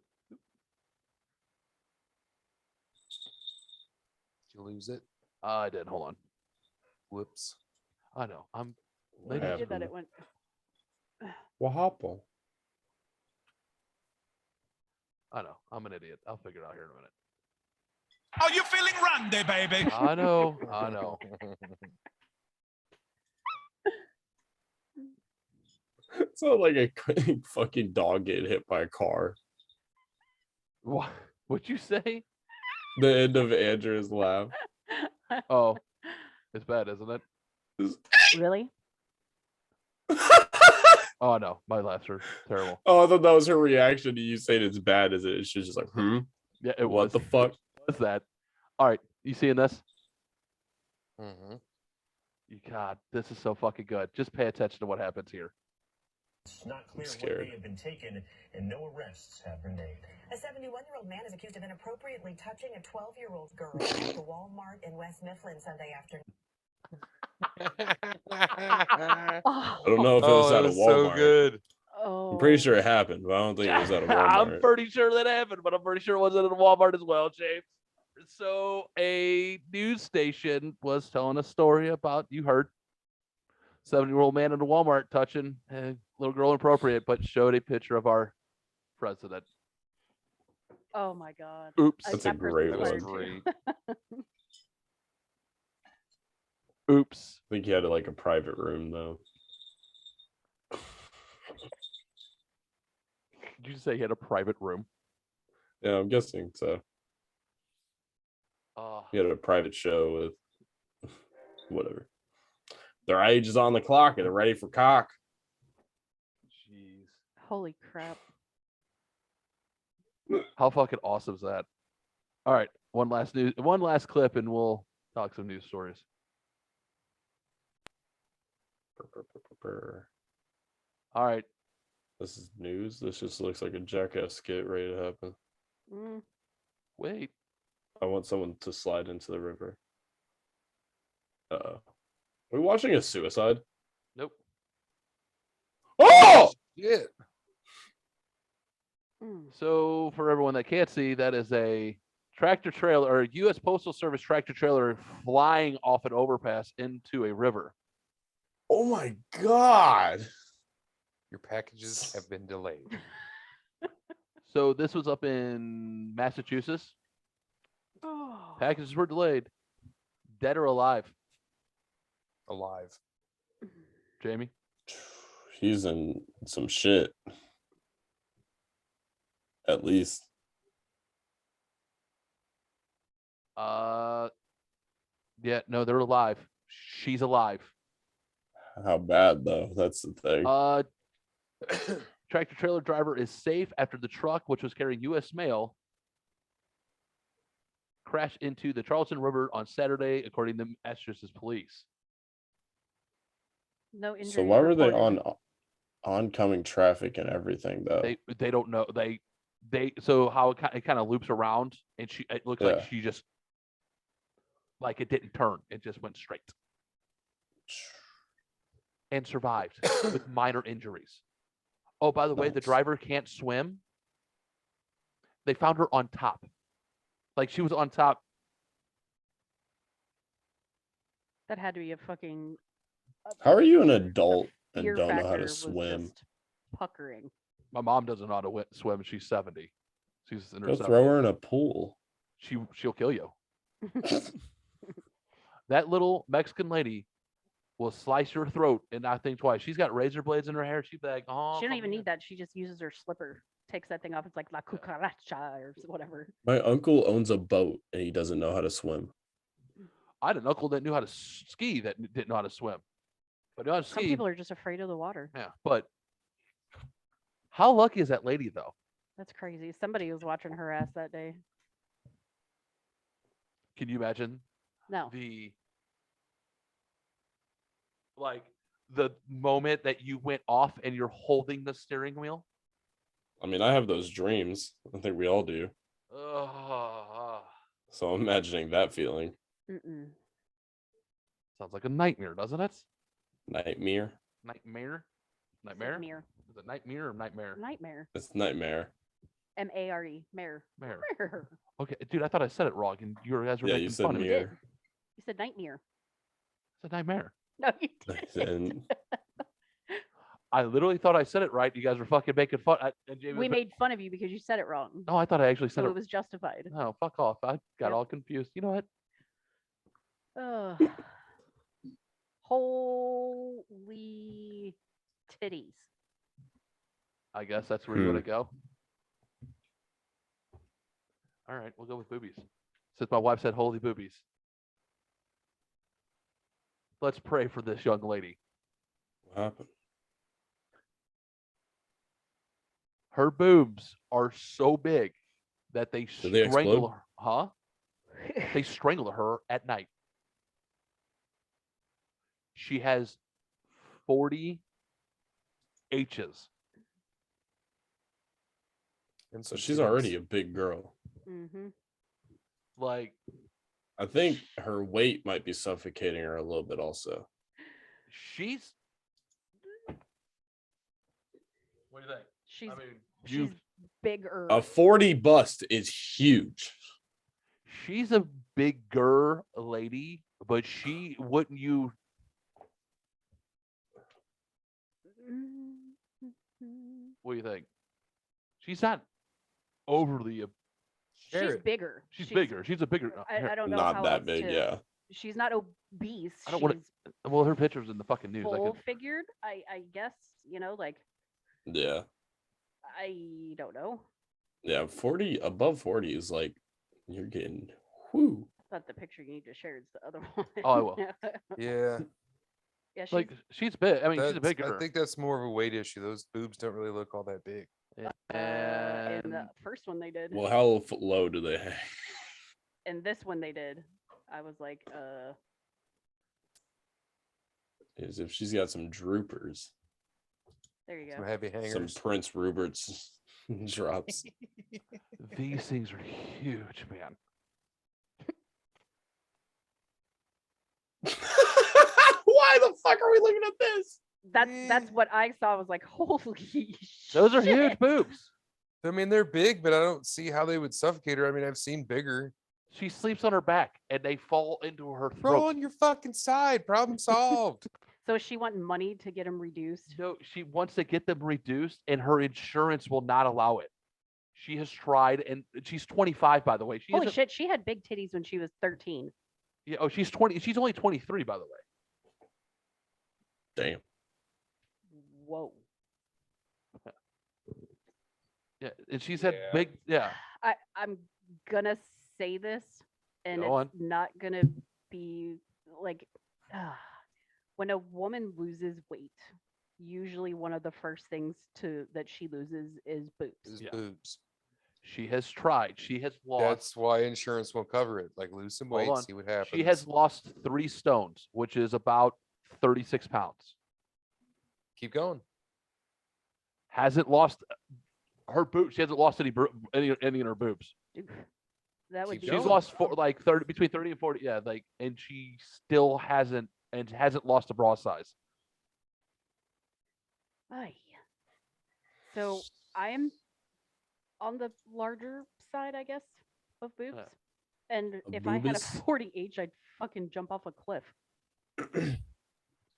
you lose it? I did. Hold on. Whoops. I know. I'm. What Ladies- I did that. happened? It went. What happened? I know. I'm an idiot. I'll figure it out here in a minute. Are you feeling randy, baby? I know. I know. It sounded like a fucking dog getting hit by a car. What? What'd you say? The end of Andrew's laugh. Oh, it's bad, isn't it? Really? Oh no, my laughs are terrible. Oh, I thought that was her reaction to you saying it's bad. Is it? She's just like, Yeah, it what was. the fuck? What's that? All right, you seeing this? Mhm. You God, this is so fucking good. Just pay attention to what happens here. It's not clear what scared. may have been taken, and no arrests have been made. A 71-year-old man is accused of inappropriately touching a 12-year-old girl at the Walmart in West Mifflin Sunday afternoon. I Oh. don't know if it was Oh, at that a was so Walmart. good. Oh. I'm pretty sure it happened, but I don't think it was at a Walmart. I'm pretty sure that happened, but I'm pretty sure it wasn't at a Walmart as well, James. So a news station was telling a story about, you heard, 70-year-old man in a Walmart touching a little girl inappropriate, but showed a picture of our president. Oh my God. Oops. That's a that person's great That was fired one. too. great. Oops. I think he had like a private room though. Did you say he had a private room? Yeah, I'm guessing so. He had a private show with whatever. Their age is on the clock and they're ready for cock. Jeez. Holy crap. How fucking awesome is that? All right, one last clip, and we'll talk some news stories. All right, This is news. This just looks like a jackass skit ready to happen. Mm. wait. I want someone to slide into the river. Uh-oh. we watching a suicide? Nope. Oh! Yeah. Mm. So for everyone that can't see, that is a tractor trailer or a U.S. Postal Service tractor trailer flying off an overpass into a river. Oh my god. Your packages have been delayed. So this was up in Massachusetts. Oh. Packages were delayed. Dead or alive, Alive. Jamie? He's in some shit. At least. Yeah, no, they're alive. She's alive. How bad though? That's the thing. Tractor trailer driver is safe after the truck, which was carrying U.S. mail, crashed into the Charleston River on Saturday, according to Massachusetts police. No injuries. So why were they reported. on oncoming traffic and everything though? They don't know. They so how it kind of loops around, and it looks like Yeah. she just like it didn't turn. It just went straight and survived with minor injuries. Oh, by the way, the Nice. driver can't swim. They found her on top. Like she was on top. That had to be a fucking. How are you an the adult and fear don't know how factor to was swim? just puckering. My mom doesn't know how to swim. She's 70. She's in her Go 70s. throw her in a pool. She'll kill you. That little Mexican lady will slice your throat and not think twice. She's got razor blades in her hair. She's like, oh. She don't come even here." need that. She just uses her slipper. Takes that thing off. It's like la cucaracha or whatever. My uncle owns a boat and he doesn't know how to swim. I had an uncle that knew how to ski that didn't know how to swim. But knew how to Some ski. people are just afraid of the water. Yeah, but how lucky is that lady though? That's crazy. Somebody was watching her ass that day. Can you imagine No. the moment that you went off and you're holding the steering wheel? I mean, I have those dreams. I think we all do. Oh, So I'm imagining that feeling. Mm-mm. sounds like a nightmare, doesn't it? Nightmare. Nightmare? Nightmare? Nightmare. Is it nightmare or nightmare? Nightmare. It's nightmare. M-A-R-E. Mare. Mare. Mare. Okay, dude, I thought I said it wrong, and you guys were Yeah, making you said fun of me. You mirror. did. You said nightmare. It's a nightmare. No, you did. And I literally thought I said it right. You guys were fucking making fun. And Jamie We was made fun of you because you said it wrong. no, I thought I actually said So it. it was justified. No, fuck off. I got Yep. all confused. You know what? Ugh. Holy titties. I guess that's where you want to go. All right, we'll go with boobies. Since my wife said holy boobies. Let's pray for this young lady. what happened? Her boobs are so big that they Did they strangle explode? her. Huh? They strangle her at night. She has 40 H's. And So she's already a big girl. Mm-hmm. Like, I think her weight might be suffocating her a little bit also. she's. What do you think? She's I mean, she's bigger. A 40 bust is huge. she's a bigger lady, but she wouldn't you. What do you think? She's not overly. She's Share it. bigger. She's bigger. She's a bigger. I don't know Not how that else big, to- yeah. She's not obese. I don't wanna- She's Well, her picture's in the fucking news. I full could, figured. I guess, like Yeah. I don't know. Yeah, 40 above 40 is like you're getting whoo. Not the picture you just shared. It's the other one. Oh, I will. Yeah. Yeah, she's like she's big. I mean, she's a That's- big girl. I think that's more of a weight issue. Those boobs don't really look all that big. in And the first one they did. Well, how low do they hang? And this one they did. I was like, Is if she's got some droopers, there you Some go. heavy some hangers. Prince Rupert's drops. these things are huge, man. fuck are we looking at this? That's what I saw. I was like, holy shit. Those are huge boobs. I mean, they're big, but I don't see how they would suffocate her. I mean, I've seen bigger. She sleeps on her back and they fall into her Roll throat. on your fucking side. Problem solved. So is she wanting money to get him reduced? No, she wants to get them reduced and her insurance will not allow it. She has tried and she's 25, by the way. She Holy isn't- shit, she had big titties when she was 13. Yeah, oh, she's 20. She's only 23, by the way. Damn. Whoa. Yeah, and she's had Yeah. big. Yeah, I'm gonna say this, and Go it's not gonna be like when a woman loses weight, usually one of the first things that she loses is boobs. His Yeah. boobs. she has tried. She has lost. That's why insurance won't cover it. Like, lose some Hold weight, on. see what happens. She has lost 3 stones, which is about 36 pounds. Keep going. Hasn't lost her boobs. She hasn't lost any in her boobs. Oof. That would Keep be She's going. lost like 30 between 30 and 40. Yeah, like, and she still hasn't lost a bra size. Aye. So I'm on the larger side, I guess, of boobs. And if I had a boobus? 40H, I'd fucking jump off a cliff.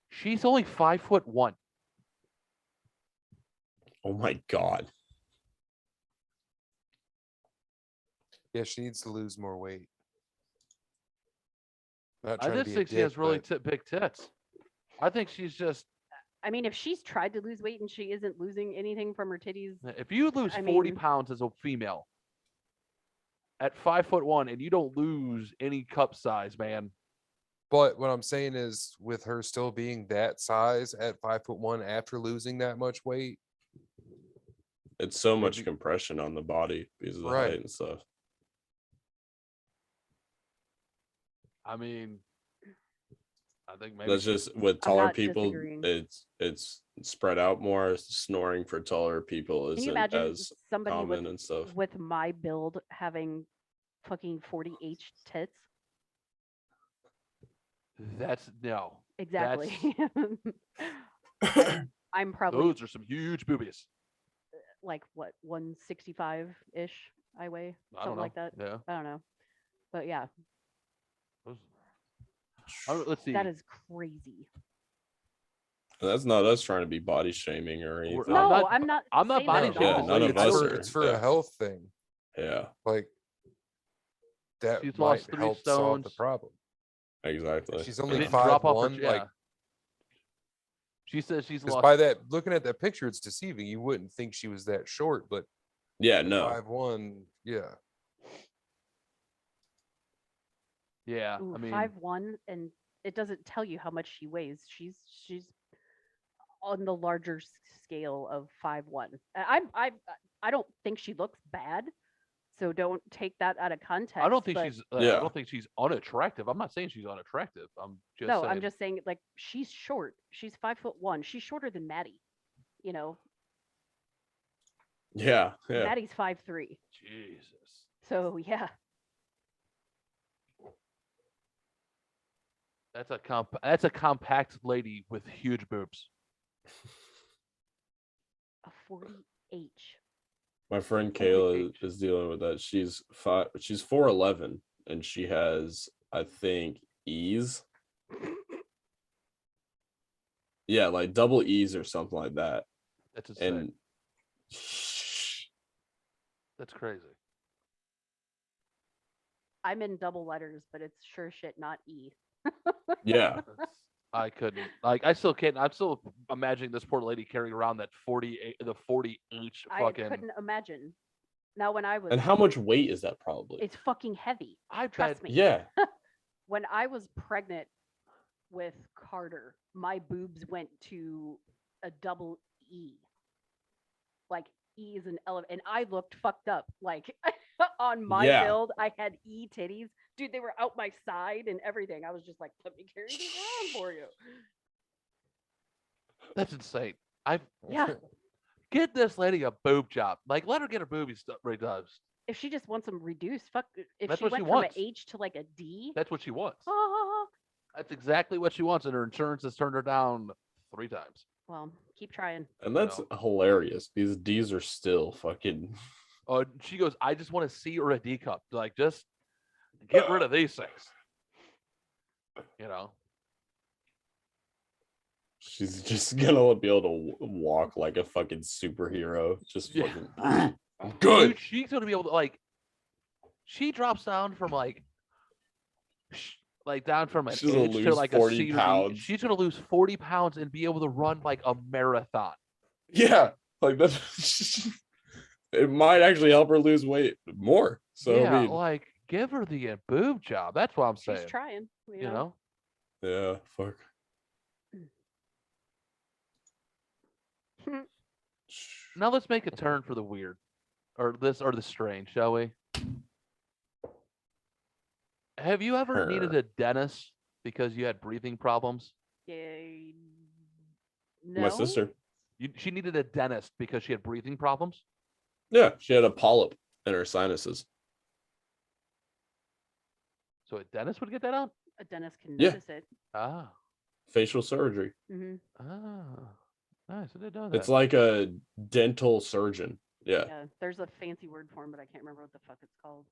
She's only 5'1". Oh my god. Yeah, she needs to lose more weight. Not I trying to just be a think she has dick, really but big tits. I think she's just. I mean, if she's tried to lose weight and she isn't losing anything from her titties, If you lose I 40 mean- pounds as a female at 5'1" and you don't lose any cup size, man. But what I'm saying is, with her still being that size at 5'1" after losing that much weight, It's so much Maybe- compression on the body because of the Right. height and stuff. I mean, I think maybe That's just with taller not people. disagreeing. It's spread out more. Snoring for taller people can you isn't imagine as somebody common and stuff. with my build having fucking 40H tits? that's no. Exactly. I'm probably Those are some huge boobies. like what 165-ish I weigh, I don't something know. like that. Yeah. I don't know, but yeah, Those- let's see. that is crazy. That's not us trying to be body shaming or We're- anything. No, not- I'm not. I'm not saying body that at shaming. all. Yeah, none of it's us for, are. it's for Yeah. a health thing. Yeah, Like, that She's might lost 3 help solve the stones. problem. exactly. She's She only didn't drop off her. 5'1", Yeah. like, She says she's because lost. by that, looking at that picture, it's deceiving. You wouldn't think she was that short, but Yeah, no. 5'1", yeah. Yeah, Ooh, I mean, 5'1", and it doesn't tell you how much she weighs. She's on the larger scale of 5'1". I don't think she looks bad, so don't take that out of context. I don't think but- she's. I Yeah. don't think she's unattractive. I'm not saying she's unattractive. I'm just. no, saying, I'm just saying like she's short. She's 5'1". She's shorter than Maddie. You know, Yeah, yeah. Maddie's 5'3". Jesus. So yeah, That's a compact lady with huge boobs. a 40H. My friend Holy Kayla H. is dealing with that. She's 4'11" and she has, I think, E's. Yeah, like double E's or something like that. That's insane. And That's crazy. I'm in double letters, but it's sure shit not E. yeah, I couldn't. Like, I still can't. I'm still imagining this poor lady carrying around that 40H I fucking. couldn't imagine. Now when I was, and how much weight is that probably? it's fucking heavy. I Trust bet. me. Yeah, When I was pregnant with Carter, my boobs went to a double E. Like E is an elephant, and I looked fucked up. Like on my Yeah. build, I had E titties. Dude, they were out my side and everything. I was just like, let me carry these around for you. That's insane. I Yeah. get this lady a boob job. Like, let her get her boobies redone. If she just wants them reduced, fuck. If That's she what she went from an wants. H to like a D, That's what she wants. ah, That's exactly what she wants, and her insurance has turned her down 3 times. Well, keep trying. And that's hilarious. These D's are still fucking. Oh, she goes, I just want a C or a D cup. Like, just get rid of these things. You know. She's just gonna be able to walk like a fucking superhero. Just Yeah. fucking. I'm good. Dude, she's gonna be able to like. She drops down from like down from an She's gonna inch to lose like 40 a C or D. pounds. She's gonna lose 40 pounds and be able to run like a marathon. Yeah, like that's. It might actually help her lose weight more. So yeah, I mean, like give her the boob job. That's what I'm She's saying. trying. You know. yeah, fuck. Now let's make a turn for the weird, or the strange, shall we? Have you ever needed Her. a dentist because you had breathing problems? Yeah. My No? sister. She needed a dentist because she had breathing problems. Yeah, she had a polyp in her sinuses. So a dentist would get that out? A dentist can Yeah. notice it. Ah, Facial surgery. Hmm. nice. I didn't know that. It's like a dental surgeon. Yeah. Yeah. There's a fancy word for him, but I can't remember what the fuck it's called.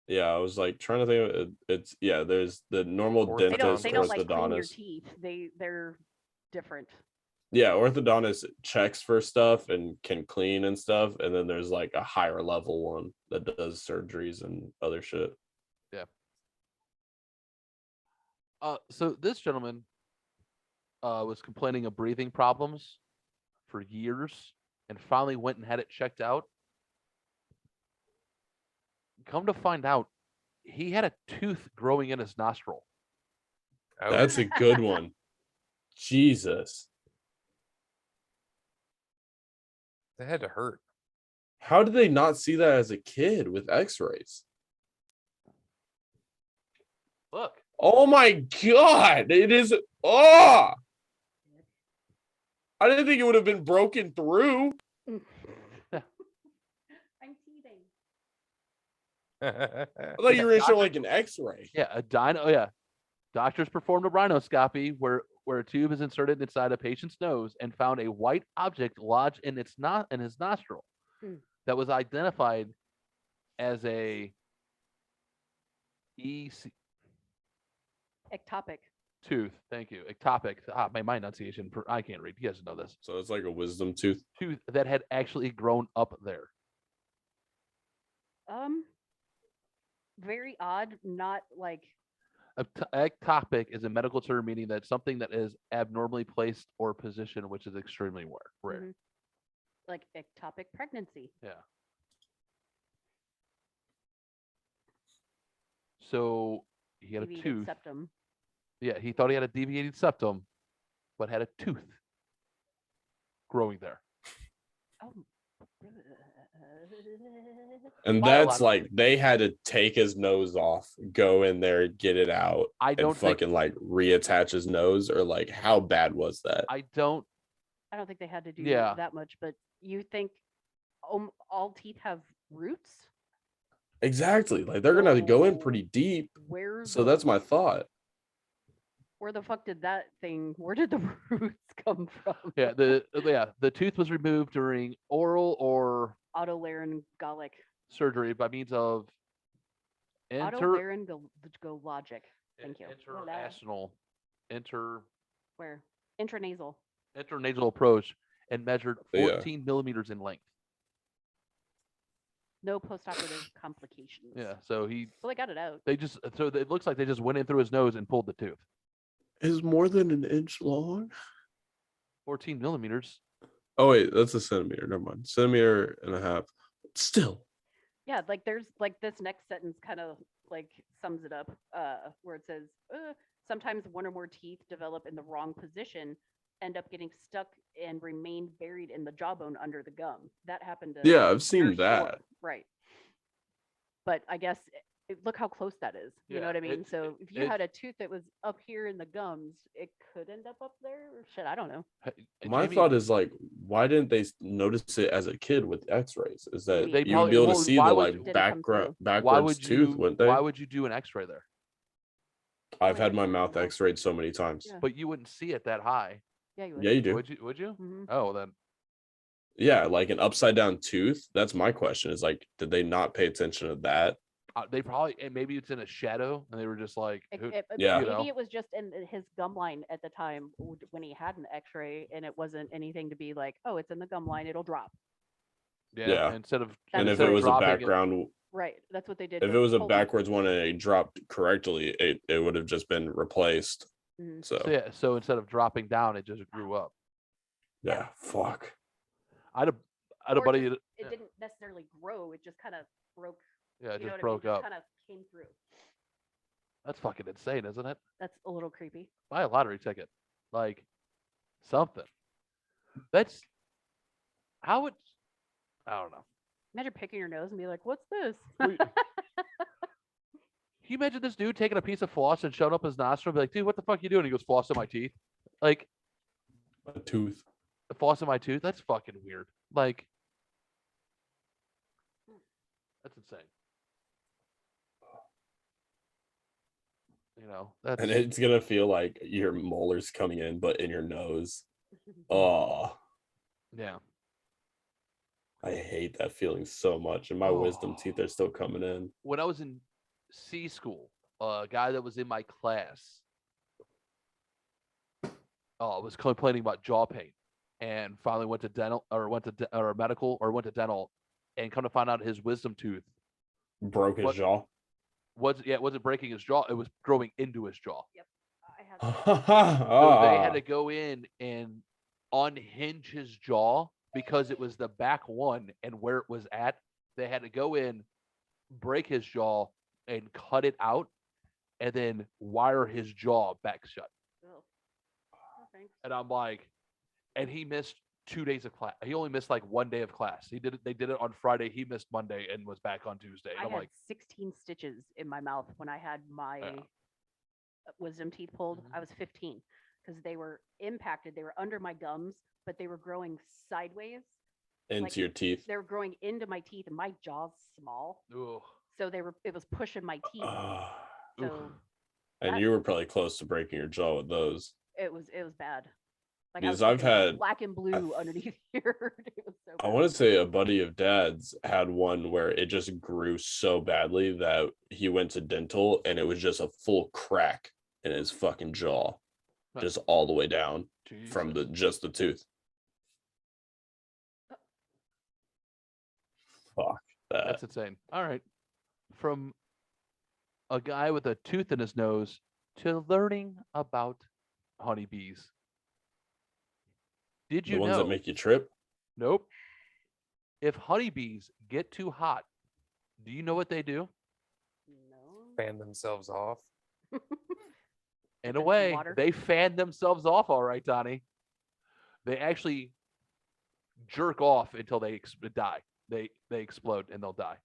Yeah, I was like trying to think of it. It's there's the normal Orthodontist. dentist, They don't like clean your orthodontist. teeth. They're different. Yeah, orthodontist checks for stuff and can clean and stuff, and then there's like a higher level one that does surgeries and other shit. So this gentleman was complaining of breathing problems for years and finally went and had it checked out. Come to find out, he had a tooth growing in his nostril. That's a good one. Jesus. That had to hurt. How did they not see that as a kid with x-rays? Look, Oh my god, it is. Oh, I didn't think it would have been broken through. I'm teething. I thought you were gonna show like an x-ray. yeah, yeah. Doctors performed a rhinoscopy where a tube is inserted inside a patient's nose and found a white object lodged in his nostril Hmm. that was identified as a Ectopic. tooth. Thank you. Ectopic. My enunciation. I can't read. You guys know this. So it's like a wisdom tooth. Tooth that had actually grown up there. Very odd. Not like Ectopic is a medical term meaning that something that is abnormally placed or positioned, which is extremely rare. Mhm. like ectopic pregnancy. Yeah. So he had a Deviated tooth. septum. Yeah, he thought he had a deviated septum, but had a tooth growing there. Oh. And that's like they had to take his nose off, go in there, get it out, I don't and fucking like reattach his nose, or like how bad was that? I don't. I don't think they had to do Yeah. that much, but you think all teeth have roots? Exactly. Like they're gonna go in So pretty deep. Where So the, that's my thought. where the fuck did that thing? Where did the roots come from? Yeah, the tooth was removed during oral or Otolaryngolic. surgery by means of Otolaryngologic. Thank you. Where? Intranasal. intranasal approach and measured Yeah. 14 millimeters in length. No postoperative complications. Yeah, so Well, they got it out. it looks like they just went in through his nose and pulled the tooth. Is more than an inch long. 14 millimeters. Oh wait, that's a centimeter. Never mind. Centimeter and a half. Still. Yeah, like there's like this next sentence kind of like sums it up, where it says, sometimes one or more teeth develop in the wrong position, end up getting stuck and remain buried in the jawbone under the gum. That happened to Yeah, I've seen Nurse that. Shore, right. But I guess look how close that is. You know Yeah, what I mean? it's- So if you it's- had a tooth that was up here in the gums, it could end up there. Or shit, I don't know. My Jamie, thought is like, why didn't they notice it as a kid with X-rays? Is that They you would be able to well, see why the would- like Did it come background through? why backwards would tooth, you wouldn't they? why would you do an x-ray there? I've yeah, had my it's mouth normal. X-rayed so many times. Yeah. But you wouldn't see it that high. Yeah, you would. Yeah, you do. Would you? Would you? Mhm. Oh, then Yeah, like an upside down tooth. That's my question. Is like, did they not pay attention to that? they probably, and maybe it's in a shadow, and they were just like, It- who- it- Yeah. Maybe you know? it was just in his gum line at the time when he had an X-ray, and it wasn't anything to be like, oh, it's in the gum line, it'll drop. Yeah. Instead of And if That's it what- was a dropping it- background, Right. That's what they did. if with it was a Colton. backwards one and it dropped correctly, it would have just been replaced. Mhm. So so instead of dropping down, it just grew up. yeah, fuck. I had a Or buddy. just- that- It didn't necessarily grow. It just kind of broke. Yeah, it You know just what I mean? broke up. Kind of came through. That's fucking insane, isn't it? That's a little creepy. Buy a lottery ticket, like something. That's how it. I don't know. Imagine picking your nose and be like, "What's this?" Wait. Can you imagine this dude taking a piece of floss and showing up his nostril and be like, dude, what the fuck you doing? He goes, floss in my teeth. Like, A tooth. the floss in my tooth? That's fucking weird. Like, that's insane. You know, that's And it's gonna feel like your molars coming in, but in your nose. Oh, yeah. I hate that feeling so much. And my wisdom teeth are still coming in. When I was in C school, a guy that was in my class was complaining about jaw pain, and finally went to dental or medical or went to dental, and come to find out his wisdom tooth Broke his What- jaw. it wasn't breaking his jaw, it was growing into his jaw. I had So they had Ah. to go in and unhinge his jaw because it was the back one, and where it was at, they had to go in, break his jaw, and cut it out, and then wire his jaw back shut. Oh, thanks. And I'm like, and he missed 2 days of class. He only missed like 1 day of class. They did it on Friday. He missed Monday and was back on Tuesday. And I I'm had like, 16 stitches in my mouth when I had my wisdom teeth pulled. Mhm. I was 15 because they were impacted. They were under my gums, but they were growing sideways. Into like- your teeth. They were growing into my teeth, and my jaw's small, ugh. so it was pushing my teeth. Ah. So And that- you were probably close to breaking your jaw with those. it was bad. Like Because I I've was looking had- black and blue underneath here. It was so I bad. want to say a buddy of dad's had one where it just grew so badly that he went to dental and it was just a full crack in his fucking jaw, Huh. just all the way down from Jesus. just the tooth. Fuck that. That's insane. All right. From a guy with a tooth in his nose to learning about honeybees. Did The you ones know? that make you trip. Nope. If honeybees get too hot, do you know what they do? No. Fan themselves off. In a them some way, water? they fan themselves off, all right, Donnie. They actually jerk off until they die. They explode and they'll die.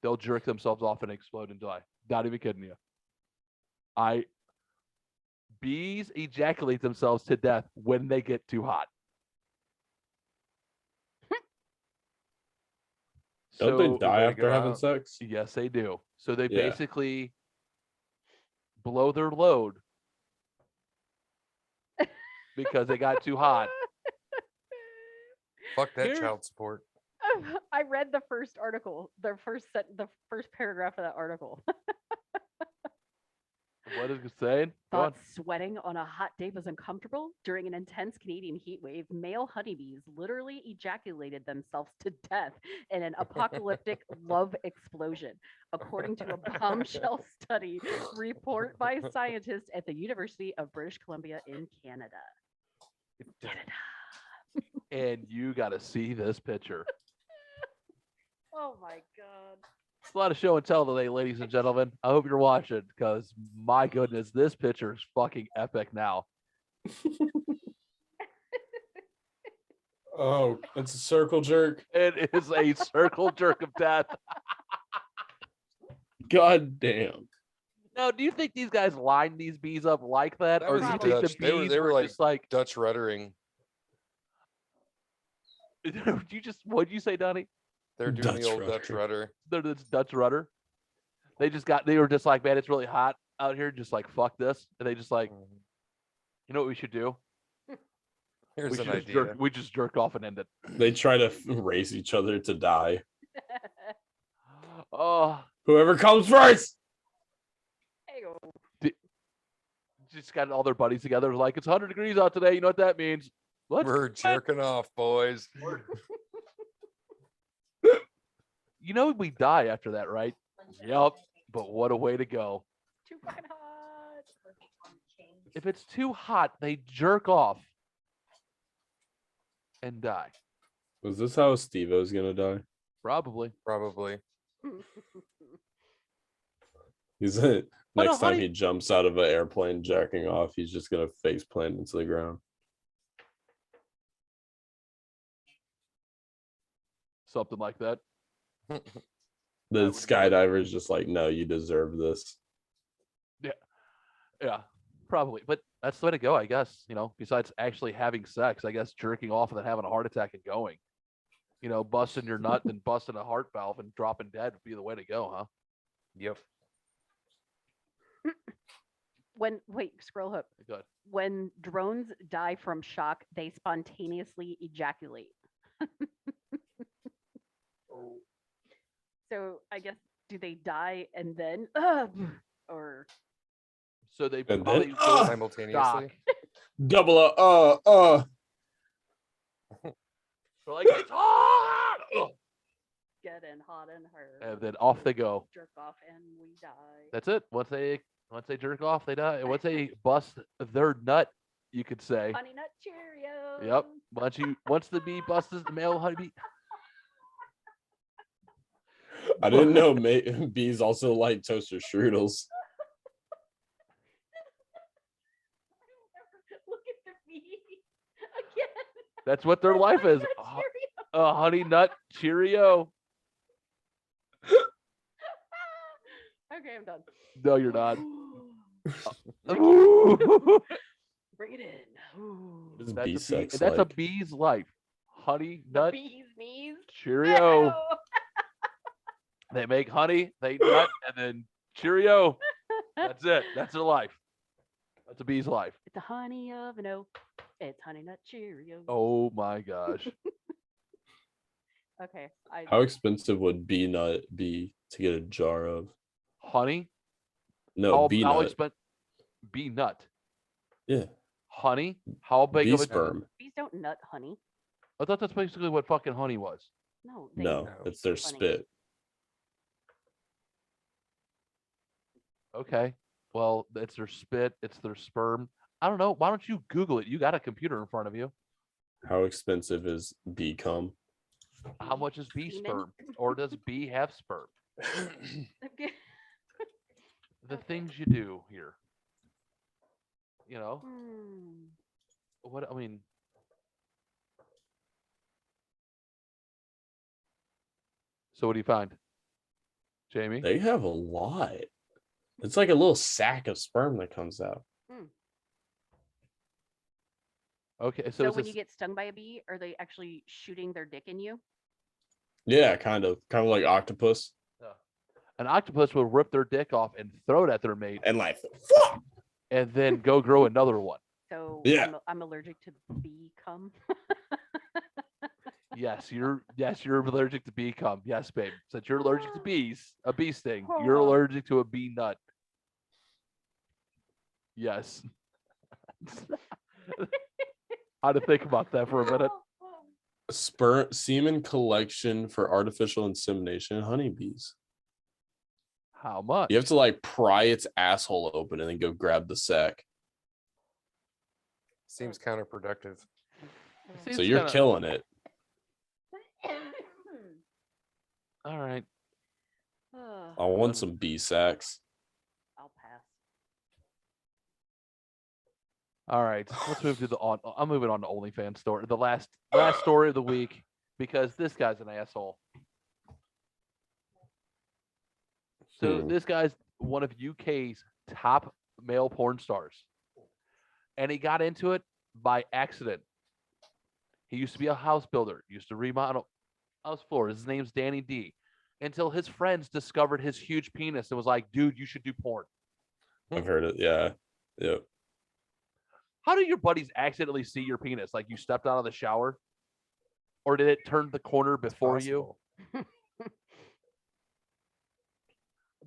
They'll jerk themselves off and explode and die. Not even kidding you. Bees ejaculate themselves to death when they get too hot. Don't they die they after go having out. sex? Yes, they do. So they Yeah. basically blow their load because they got too hot. Fuck that Here's- child support. I read the first article, the first paragraph of that article. What is it saying? Go on. Thought sweating on a hot day was uncomfortable? During an intense Canadian heat wave, male honeybees literally ejaculated themselves to death in an apocalyptic love explosion, according to a bombshell study report by scientists at the University of British Columbia in Canada. Canada. And you got to see this picture. Oh my god. It's a lot of show and tell today, ladies and gentlemen. I hope you're watching because my goodness, this picture is fucking epic now. Oh, it's a circle jerk. It is a circle jerk of death. God damn. Now, do you think these guys lined these bees up like that? That Or was do you the think the Dutch. They were- bees they were like- just like, Dutch ruddering. what'd you say, Donnie? They're doing Dutch the old Dutch rudder. rudder. They're this Dutch rudder. They were just like, man, it's really hot. out here just like fuck this, and they just like, Mhm. you know what we should do? Here's We an should just idea. we just jerk off and end it. They try to race each other to die. Oh, Whoever comes first. Ayo. just got all their buddies together. Like, it's 100 degrees out today. You know what that means? Let's We're do it. jerking off, boys. You know we die after that, right? Yep. But what a way to go. Too fucking hot. If it's too hot, they jerk off and die. Was this how Steve-O's gonna die? Probably. Probably. He's Oh, no, next time honey- he jumps out of an airplane jacking off, he's just gonna face plant into the ground. Something like that. The would do it. skydiver's just like, no, you deserve this. Yeah, probably. But that's the way to go, I guess. You know, besides actually having sex, I guess jerking off and then having a heart attack and going. You know, busting your nut and busting a heart valve and dropping dead would be the way to go, huh? Yep. Wait, scroll up. Good. When drones die from shock, they spontaneously ejaculate. So I guess, do they die and then, or So they then- probably go Ah! Simultaneously. shock. Double They're like, it's hot! Ugh. getting hot in her? And then off they go. Jerk off and we die. That's it. Once they jerk off, they die. And once they bust their nut, you could say. Honey Nut Cheerios. Yep. Once the bee busts the male honeybee. I didn't know bees also like toaster strudels. Look at the bee again. That's what their life is. A honey nut Cheerio. Okay, I'm done. No, you're not. Bring it in. Ooh. What is That's bee a bee- sex that's a like? bee's life. Honey The nut bee's knees. Cheerio. Ew. They make honey, they nut, and then Cheerio. That's it. That's their life. That's a bee's life. It's a honey of an oak. It's Honey Nut Cheerios. Oh my gosh. Okay. How expensive would bee nut be to get a jar of? Honey? No, bee how nut. expensive? Bee nut. Yeah, Honey? How big bee of a sperm. Bees don't nut honey. I thought that's basically what fucking honey was. No. They No, No. it's their Honey. spit. Okay. Well, it's their spit, it's their sperm. I don't know. Why don't you Google it? You got a computer in front of you. How expensive is bee cum? How much is bee Semen? sperm? Or does bee have sperm? Okay. The Okay. things you do here. You know? Hmm. What I mean. So what do you find? Jamie? They have a lot. It's like a little sack of sperm that comes out. Okay, so So it's when a you get stung by a bee, are they actually shooting their dick in you? Yeah, kind of like octopus. an octopus will rip their dick off and throw it at their mate And like, fuck! and then go grow another one. So Yeah. I'm allergic to bee cum. Yes, you're allergic to bee cum. Yes, babe. Since you're allergic to bees, a bee sting, you're allergic to a bee nut. Yes. How to think about that for a minute. Sperm semen collection for artificial insemination in honeybees. How much? You have to like pry its asshole open and then go grab the sack. Seems counterproductive. Seems So you're kinda- killing it. All right. I want some bee sacks. I'll pass. All right. Let's move to the on. I'm moving on to OnlyFans story. The last story of the week because this guy's an asshole. So this guy's one of UK's top male porn stars. And he got into it by accident. He used to be a house builder, used to remodel house floors. His name's Danny D. Until his friends discovered his huge penis and was like, dude, you should do porn. I've heard it. Yeah. Yep. How do your buddies accidentally see your penis? Like you stepped out of the shower? Or did it turn the corner before you? Possible.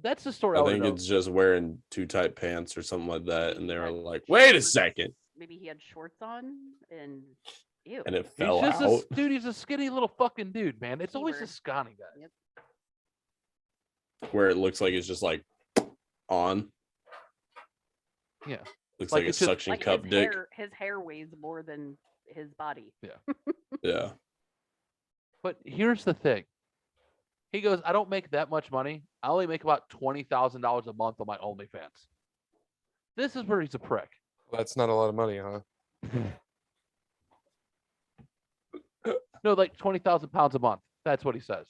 That's the story I I want to think know. it's just wearing too tight pants or something like that. And they were Had like, wait a shorts. second. Maybe he had shorts on and ew. And it He's fell just out. dude, he's a skinny little fucking dude, man. It's always the Keyword. scrawny guy. Yep. Where it looks like it's just like on. Yeah. Looks Like like, a it's just- suction Like cup dick. his hair weighs more than his body. Yeah. But here's the thing. He goes, I don't make that much money. I only make about $20,000 a month on my OnlyFans. This is where he's a prick. That's not a lot of money, huh? No, like 20,000 pounds a month. That's what he says.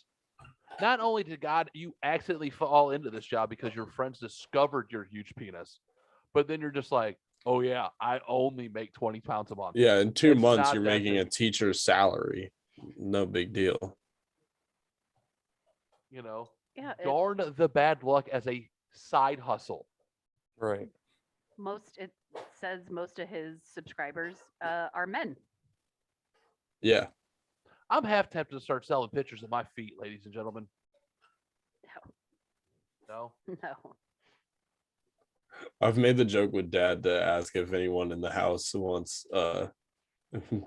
Not only did God, you accidentally fall into this job because your friends discovered your huge penis, but then you're just like, oh yeah, I only make 20 pounds a month. Yeah. In 2 It's months, not you're that making a big. teacher's salary. No big deal. You know, Yeah. darn the bad luck as a side hustle. Right. It says most of his subscribers are men. Yeah. I'm half tempted to start selling pictures of my feet, ladies and gentlemen. No. No. I've made the joke with dad to ask if anyone in the house wants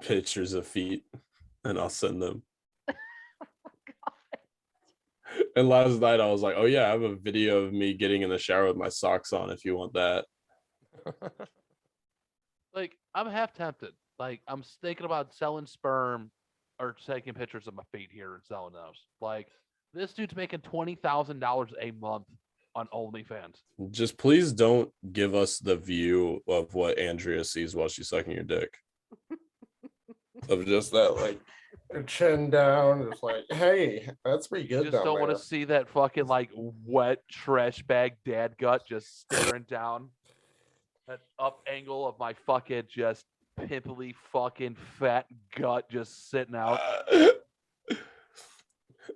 pictures of feet, and I'll send them. And last night I was like, oh yeah, I have a video of me getting in the shower with my socks on if you want that. Like, I'm half tempted. Like, I'm thinking about selling sperm or taking pictures of my feet here and selling those. Like, this dude's making $20,000 a month on OnlyFans. Just please don't give us the view of what Andrea sees while she's sucking your dick. Of just that, like, her chin down, just like, hey, that's pretty You good. just don't want to see that fucking, like, wet trash bag dad gut just staring down. That up angle of my fucking just pimply fucking fat gut just sitting out.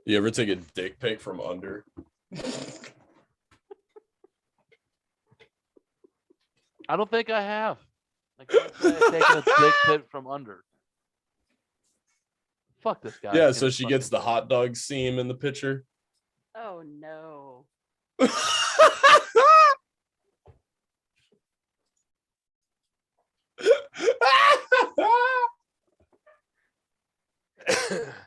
You ever take a dick pic from under? I don't think I have. I can't say I've taken a dick pic from under. Fuck this guy. Yeah, in so the she gets fucking- the hot dog seam in the picture. Oh no.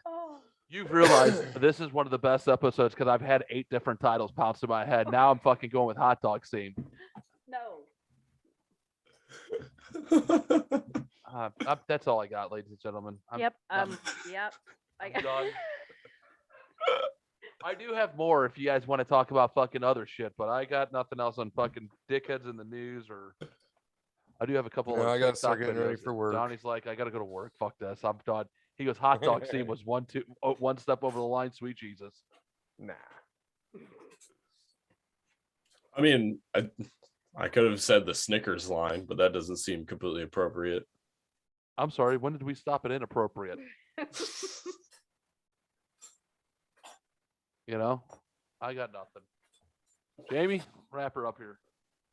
Oh. You've realized this is one of the best episodes because I've had 8 different titles pounced in my head. Now I'm fucking going with hot dog scene. No. That's all I got, ladies and gentlemen. Yep. I'm Yep. I'm done. I do have more if you guys want to talk about fucking other shit, but I got nothing else on fucking dickheads in the news or. I do have a couple. No, of I gotta start TikTok getting ready videos. for work. Donnie's like, I gotta go to work. Fuck this. I'm done. He goes, hot dog scene was one step over the line. Sweet Jesus. Nah. I mean, I could have said the Snickers line, but that doesn't seem completely appropriate. I'm sorry. When did we stop at inappropriate? You know, I got nothing. Jamie, wrap her up here.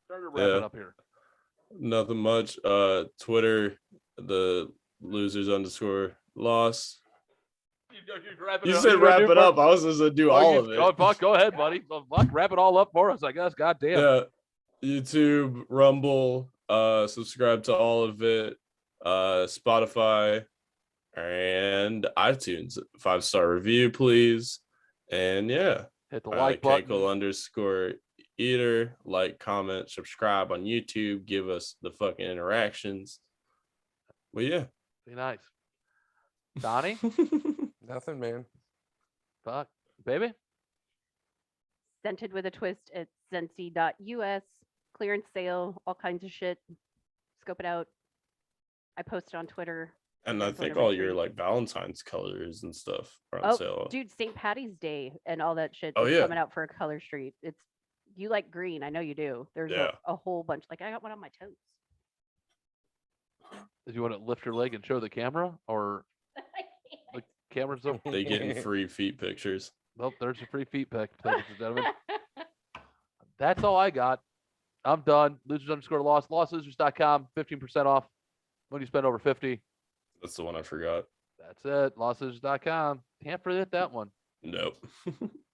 Start her wrapping Yeah. up here. Nothing much. Twitter, the losers _ loss. You said wrap it up. I was just gonna do all of it. Oh, fuck, go ahead, buddy. Well, fuck, wrap it all up for us, I guess. God damn. Yeah. YouTube, Rumble, subscribe to all of it. Spotify and iTunes. 5-star review, please. And yeah. Hit the like button. Cankle _eater. Like, comment, subscribe on YouTube. Give us the fucking interactions. Well, yeah. Be nice. Donnie? Nothing, man. Fuck. Baby? Scented with a twist at Scentsy.us. Clearance sale, all kinds of shit. Scope it out. I post it on Twitter. And I That's think whatever all your street. like Valentine's colors and stuff are on Oh, sale. dude, St. Patty's Day and all that shit Oh, is yeah. coming out for Color Street. It's you like green, I know you do. There's Yeah. a whole bunch. Like I got one on my toes. Did you want to lift your leg and show the camera? Or the camera's up? They getting free feet pictures. Well, there's a free feet pic, ladies and gentlemen. That's all I got. I'm done. Losers_loss. Losslosers.com. 15% off when you spend over 50. That's the one I forgot. That's it. Losslosers.com. Can't forget that one. Nope.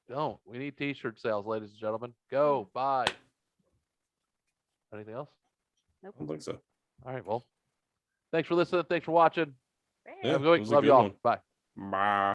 Don't. We need t-shirt sales, ladies and gentlemen. Go. Buy. Anything else? I don't think so. All right. Well, thanks for listening. Thanks for watching. Yeah, Have a good it week. was a Love good y'all. one. Bye. Bye.